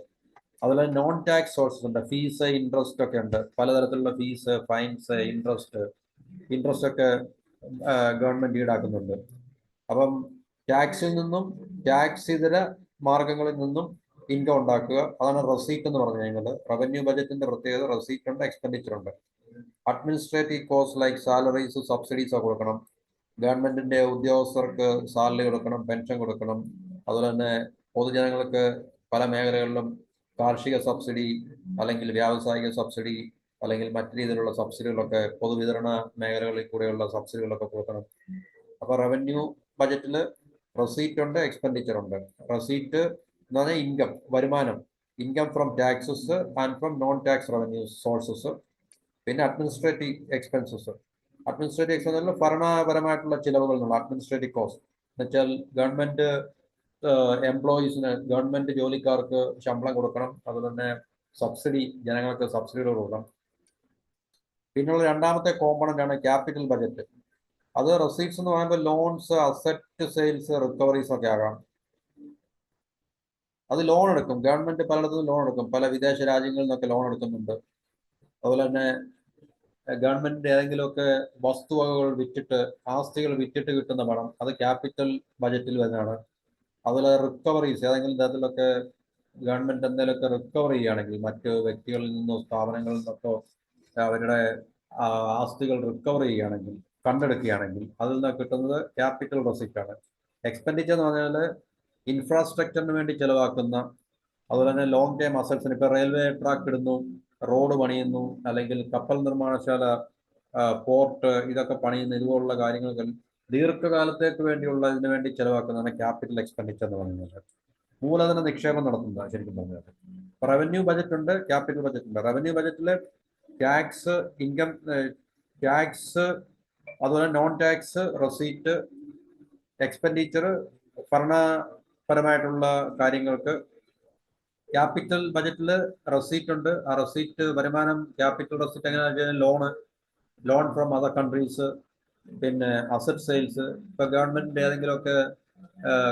അതുപോലെ നോൺ ടാക്സ് സോഴ്സസ് ഉണ്ട്, ഫീസ്, ഇൻട്രസ്റ്റ് ഒക്കെ ഉണ്ട്. പലതരത്തിലുള്ള ഫീസ്, ഫൈൻസ്, ഇൻട്രസ്റ്റ് ഒക്കെ ഗവൺമെന്റ് ഈടാക്കുന്നുണ്ട്. അപ്പം ടാക്സിൽ നിന്നും ടാക്സ് ഇതര മാർഗങ്ങളിൽ നിന്നും ഇൻകം ഉണ്ടാക്കുക, അതാണ് റെസീറ്റ് എന്ന് പറഞ്ഞു കഴിഞ്ഞാൽ. റവന്യൂ ബജറ്റിന്റെ പ്രത്യേകത റെസീറ്റ് ഉണ്ട്, എക്സ്പെൻഡിച്ചർ ഉണ്ട്. Administrative cost like salaries, subsidies ഒക്കെ കൊടുക്കണം. ഗവൺമെന്റിന്റെ ഉദ്യോഗസ്ഥർക്ക് സാലറി കൊടുക്കണം, പെൻഷൻ കൊടുക്കണം. അതുപോലെ തന്നെ പൊതുജനങ്ങൾക്ക് പല മേഖലകളിലും കാർഷിക സബ്സിഡി അല്ലെങ്കിൽ വ്യാവസായിക സബ്സിഡി അല്ലെങ്കിൽ മറ്റു രീതിയിലുള്ള സബ്സിഡികളൊക്കെ, പൊതുവിതരണ മേഖലകളിൽ കൂടെയുള്ള സബ്സിഡികളൊക്കെ കൊടുക്കണം. അപ്പൊ റവന്യൂ ബജറ്റിൽ റെസീറ്റ് ഉണ്ട്, എക്സ്പെൻഡിച്ചർ ഉണ്ട്. റെസീറ്റ് എന്ന് പറഞ്ഞാൽ ഇൻകം, വരുമാനം, income from taxes and from non tax revenue sources. പിന്നെ അഡ്മിനിസ്ട്രേറ്റീവ് എക്സ്പെൻസസ്. അഡ്മിനിസ്ട്രേറ്റീവ് എക്സ്പെൻസ് ഭരണപരമായിട്ടുള്ള ചിലവുകൾ എന്നുള്ള അഡ്മിനിസ്ട്രേറ്റീവ് കോസ്റ്റ് എന്ന് വെച്ചാൽ ഗവൺമെന്റ് എംപ്ലോയീസിന്, ഗവൺമെന്റ് ജോലിക്കാർക്ക് ശമ്പളം കൊടുക്കണം, അതുപോലെ തന്നെ സബ്സിഡി, ജനങ്ങൾക്ക് സബ്സിഡികൾ കൊടുക്കണം. പിന്നുള്ള രണ്ടാമത്തെ കോമ്പണന്റ് ആണ് ക്യാപിറ്റൽ ബജറ്റ്. അത് റെസീപ്റ്റ്സ് എന്ന് പറയുമ്പോൾ ലോൺസ്, അസറ്റ് സെയിൽസ്, റിക്കവറീസ് ഒക്കെ ആകാം. അത് ലോൺ എടുക്കും, ഗവൺമെന്റ് പലയിടത്തും ലോൺ എടുക്കും, പല വിദേശ രാജ്യങ്ങളിൽ നിന്നൊക്കെ ലോൺ എടുക്കുന്നുണ്ട്. അതുപോലെ തന്നെ ഗവൺമെന്റിന്റെ ഏതെങ്കിലുമൊക്കെ വസ്തുവകകൾ വിറ്റിട്ട്, ആസ്തികൾ വിറ്റിട്ട് കിട്ടുന്ന പണം, അത് ക്യാപിറ്റൽ ബജറ്റിൽ വരുന്നതാണ്. അതുപോലെ റിക്കവറീസ്, ഏതെങ്കിലും തരത്തിലൊക്കെ ഗവൺമെന്റ് എന്തെങ്കിലുമൊക്കെ റിക്കവർ ചെയ്യുകയാണെങ്കിൽ, മറ്റ് വ്യക്തികളിൽ നിന്നോ സ്ഥാപനങ്ങളിൽ നിന്നൊക്കെ അവരുടെ ആസ്തികൾ റിക്കവർ ചെയ്യുകയാണെങ്കിൽ, കണ്ടെടുക്കുകയാണെങ്കിൽ, അതിൽ നിന്ന് കിട്ടുന്നത് ക്യാപിറ്റൽ റെസിപ്റ്റ് ആണ്. എക്സ്പെൻഡിച്ചർ എന്ന് പറഞ്ഞാൽ ഇൻഫ്രാസ്ട്രക്ചറിന് വേണ്ടി ചെലവാക്കുന്ന, അതുപോലെ തന്നെ ലോങ് ടൈം അസറ്റ്സിന്, ഇപ്പൊ റെയിൽവേ ട്രാക്ക് ഇടുന്നു, റോഡ് പണിയുന്നു, അല്ലെങ്കിൽ കപ്പൽ നിർമ്മാണശാല, പോർട്ട്, ഇതൊക്കെ പണിയുന്ന ഇതുപോലുള്ള കാര്യങ്ങൾക്ക് ദീർഘകാലത്തേക്ക് വേണ്ടിയുള്ള ഇതിനു വേണ്ടി ചെലവാക്കുന്നതാണ് ക്യാപിറ്റൽ എക്സ്പെൻഡിച്ചർ എന്ന് പറയുന്നത്. മൂലധന നിക്ഷേപം നടത്തുന്നതാണ് ശരിക്കും പറഞ്ഞത്. റവന്യൂ ബജറ്റ് ഉണ്ട്, ക്യാപിറ്റൽ ബജറ്റ് ഉണ്ട്. റവന്യൂ ബജറ്റിൽ ടാക്സ്, ഇൻകം ടാക്സ്, അതുപോലെ നോൺ ടാക്സ്, റെസീറ്റ്, എക്സ്പെൻഡിച്ചർ, ഭരണപരമായിട്ടുള്ള കാര്യങ്ങൾക്ക്. ക്യാപിറ്റൽ ബജറ്റിൽ റെസീറ്റ് ഉണ്ട്. ആ റെസീറ്റ് വരുമാനം, ക്യാപിറ്റൽ റെസീറ്റ് എങ്ങനെയാണെന്ന് വെച്ചാൽ ലോൺ ഫ്രം അതർ കൺട്രീസ്, പിന്നെ അസറ്റ് സെയിൽസ്. ഇപ്പൊ ഗവൺമെന്റിന്റെ ഏതെങ്കിലുമൊക്കെ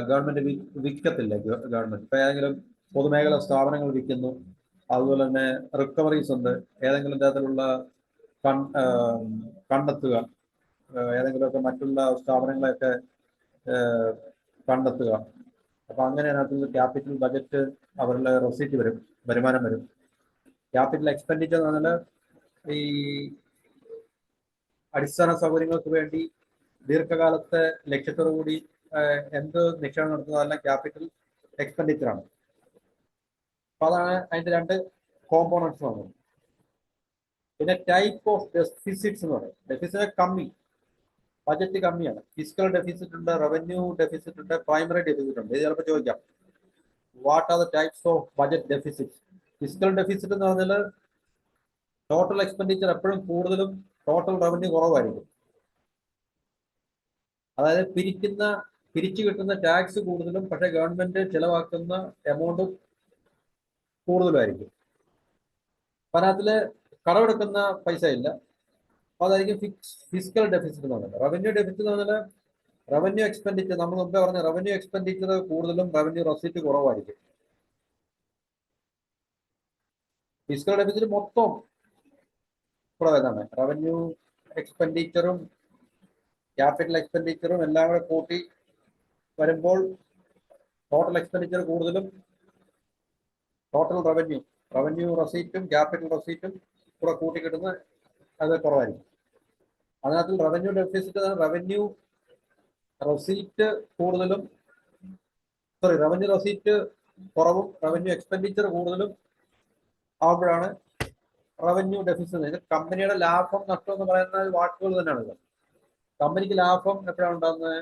ഗവൺമെന്റ് വിൽക്കത്തില്ല, ഗവൺമെന്റ് ഇപ്പൊ ഏതെങ്കിലും പൊതുമേഖലാ സ്ഥാപനങ്ങൾ വിൽക്കുന്നു. അതുപോലെ തന്നെ റിക്കവറീസ് ഉണ്ട്, ഏതെങ്കിലും തരത്തിലുള്ള കണ്ടെത്തുക, ഏതെങ്കിലുമൊക്കെ മറ്റുള്ള സ്ഥാപനങ്ങളെയൊക്കെ കണ്ടെത്തുക. അപ്പൊ അങ്ങനെ അതിനകത്ത് ക്യാപിറ്റൽ ബജറ്റ് അവരുടെ റെസീറ്റ് വരും, വരുമാനം വരും. ക്യാപിറ്റൽ എക്സ്പെൻഡിച്ചർ എന്ന് പറഞ്ഞാൽ ഈ അടിസ്ഥാന സൗകര്യങ്ങൾക്ക് വേണ്ടി ദീർഘകാലത്തെ ലക്ഷ്യത്തോടുകൂടി എന്ത് നിക്ഷേപം നടത്തുന്നത്, അതെല്ലാം ക്യാപിറ്റൽ എക്സ്പെൻഡിച്ചർ ആണ്. അപ്പൊ അതാണ് അതിന്റെ രണ്ട് കോമ്പോണൻസ് വന്നത്. പിന്നെ ടൈപ്പ് ഓഫ് ഡെഫിസിറ്റ്സ് എന്ന് പറയും. ഡെഫിസിറ്റ് കമ്മി, ബജറ്റ് കമ്മിയാണ്. ഫിസിക്കൽ ഡെഫിസിറ്റ് ഉണ്ട്, റവന്യൂ ഡെഫിസിറ്റ് ഉണ്ട്, പ്രൈമറി ഡെഫിസിറ്റ് ഉണ്ട്. ഇത് ചിലപ്പോൾ ചോദിക്കാം, what are the types of budget deficit. Physical deficit എന്ന് പറഞ്ഞാൽ ടോട്ടൽ എക്സ്പെൻഡിച്ചർ എപ്പോഴും കൂടുതലും ടോട്ടൽ റവന്യൂ കുറവായിരിക്കും. അതായത് പിരിച്ചു കിട്ടുന്ന ടാക്സ് കൂടുതലും, പക്ഷേ ഗവൺമെന്റ് ചെലവാക്കുന്ന എമൗണ്ട് കൂടുതലായിരിക്കും. അപ്പൊ അതില് കടമെടുക്കുന്ന പൈസ ഇല്ല. അതായിരിക്കും ഫിസിക്കൽ ഡെഫിസിറ്റ് എന്ന് പറയുന്നത്. റവന്യൂ ഡെഫിസിറ്റ് എന്ന് പറഞ്ഞാൽ റവന്യൂ എക്സ്പെൻഡിച്ചർ, നമ്മൾ മുമ്പേ പറഞ്ഞ റവന്യൂ എക്സ്പെൻഡിച്ചർ കൂടുതലും റവന്യൂ റെസീറ്റ് കുറവായിരിക്കും. ഫിസിക്കൽ ഡെഫിസിറ്റ് മൊത്തം കുറവാണ്. റവന്യൂ എക്സ്പെൻഡിച്ചറും ക്യാപിറ്റൽ എക്സ്പെൻഡിച്ചറും എല്ലാം കൂടെ കൂട്ടി വരുമ്പോൾ ടോട്ടൽ എക്സ്പെൻഡിച്ചർ കൂടുതലും ടോട്ടൽ റവന്യൂ റെസീറ്റും ക്യാപിറ്റൽ റെസീറ്റും കൂടെ കൂട്ടി കിട്ടുന്ന അത് കുറവായിരിക്കും. അതിനകത്ത് റവന്യൂ ഡെഫിസിറ്റ്, റവന്യൂ റെസീറ്റ് കൂടുതലും, റവന്യൂ റെസീറ്റ് കുറവും റവന്യൂ എക്സ്പെൻഡിച്ചർ കൂടുതലും ആകുമ്പോഴാണ് റവന്യൂ ഡെഫിസിറ്റ്. ഇത് കമ്പനിയുടെ ലാഭം നഷ്ടം എന്ന് പറയുന്ന വാക്കുകൾ തന്നെയാണ്. കമ്പനിക്ക് ലാഭം എപ്പോഴാണ് ഉണ്ടാകുന്നത്?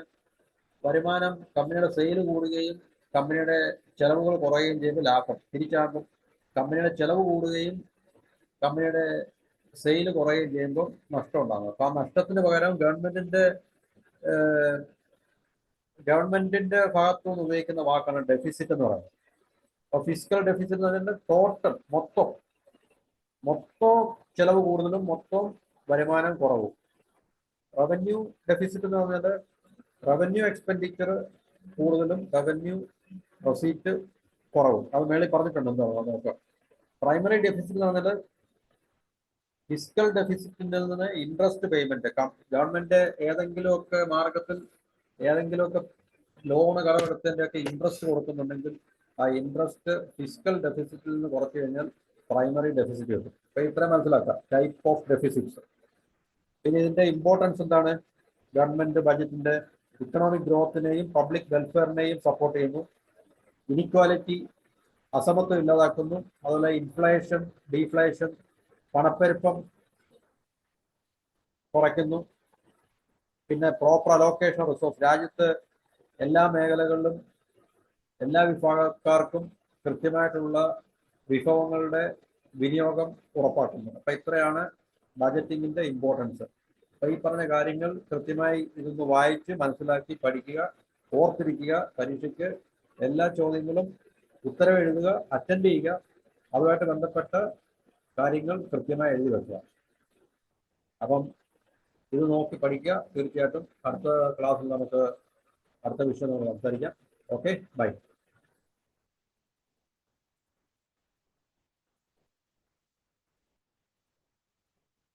വരുമാനം, കമ്പനിയുടെ സെയിൽ കൂടുകയും കമ്പനിയുടെ ചെലവുകൾ കുറയുകയും ചെയ്യുമ്പോൾ ലാഭം. തിരിച്ചാകുമ്പോൾ കമ്പനിയുടെ ചെലവ് കൂടുകയും കമ്പനിയുടെ സെയിൽ കുറയുകയും ചെയ്യുമ്പോൾ നഷ്ടം ഉണ്ടാകും. അപ്പൊ ആ നഷ്ടത്തിന് പകരം ഗവൺമെന്റിന്റെ ഭാഗത്തു നിന്ന് ഉപയോഗിക്കുന്ന വാക്കാണ് ഡെഫിസിറ്റ് എന്ന് പറയുന്നത്. അപ്പൊ ഫിസിക്കൽ ഡെഫിസിറ്റ് എന്ന് പറയുന്നത് ടോട്ടൽ മൊത്തം ചെലവ് കൂടുതലും മൊത്തം വരുമാനം കുറവും. റവന്യൂ ഡെഫിസിറ്റ് എന്ന് പറഞ്ഞാൽ റവന്യൂ എക്സ്പെൻഡിച്ചർ കൂടുതലും റവന്യൂ റെസീറ്റ് കുറവും. അത് മേളിൽ പറഞ്ഞിട്ടുണ്ട്, എന്താ നോക്കാം. പ്രൈമറി ഡെഫിസിറ്റ് എന്ന് പറഞ്ഞാൽ ഫിസിക്കൽ ഡെഫിസിറ്റിന്റെ നിന്ന് ഇൻട്രസ്റ്റ് പേയ്മെന്റ്, ഗവൺമെന്റ് ഏതെങ്കിലുമൊക്കെ മാർഗത്തിൽ ഏതെങ്കിലുമൊക്കെ ലോണ് കടമെടുത്തതിന്റെ ഒക്കെ ഇൻട്രസ്റ്റ് കൊടുക്കുന്നുണ്ടെങ്കിൽ ആ ഇൻട്രസ്റ്റ് ഫിസിക്കൽ ഡെഫിസിറ്റിൽ നിന്ന് കുറച്ചു കഴിഞ്ഞാൽ പ്രൈമറി ഡെഫിസിറ്റ് കിട്ടും. അപ്പൊ ഇത്രയും മനസ്സിലാക്കാം ടൈപ്പ് ഓഫ് ഡെഫിസിറ്റ്സ്. പിന്നെ ഇതിന്റെ ഇമ്പോർട്ടൻസ് എന്താണ്? ഗവൺമെന്റ് ബജറ്റിന്റെ ഇക്കണോമിക് ഗ്രോത്തിനെയും പബ്ലിക് വെൽഫെയറിനെയും സപ്പോർട്ട് ചെയ്യുന്നു. ഇനിക്വാലിറ്റി, അസമത്വം ഇല്ലാതാക്കുന്നു. അതുപോലെ ഇൻഫ്ലേഷൻ, ഡീഫ്ലേഷൻ, പണപ്പെരുപ്പം കുറയ്ക്കുന്നു. പിന്നെ പ്രോപ്പർ അലോക്കേഷൻ ഓഫ് റിസോഴ്സ്, രാജ്യത്ത് എല്ലാ മേഖലകളിലും എല്ലാ വിഭാഗക്കാർക്കും കൃത്യമായിട്ടുള്ള വിഭവങ്ങളുടെ വിനിയോഗം ഉറപ്പാക്കുന്നു. അപ്പൊ ഇത്രയാണ് ബജറ്റിങ്ങിന്റെ ഇമ്പോർട്ടൻസ്. അപ്പൊ ഈ പറഞ്ഞ കാര്യങ്ങൾ കൃത്യമായി ഇതൊന്ന് വായിച്ച് മനസ്സിലാക്കി പഠിക്കുക, ഓർത്തിരിക്കുക. പരീക്ഷയ്ക്ക് എല്ലാ ചോദ്യങ്ങളും ഉത്തരം എഴുതുക, അറ്റൻഡ് ചെയ്യുക. അതുമായിട്ട് ബന്ധപ്പെട്ട കാര്യങ്ങൾ കൃത്യമായി എഴുതി വെക്കുക. അപ്പം ഇത് നോക്കി പഠിക്കുക. തീർച്ചയായിട്ടും അടുത്ത ക്ലാസ്സിൽ നമുക്ക് അടുത്ത വിഷയം നമ്മൾ സംസാരിക്കാം. Okay, by.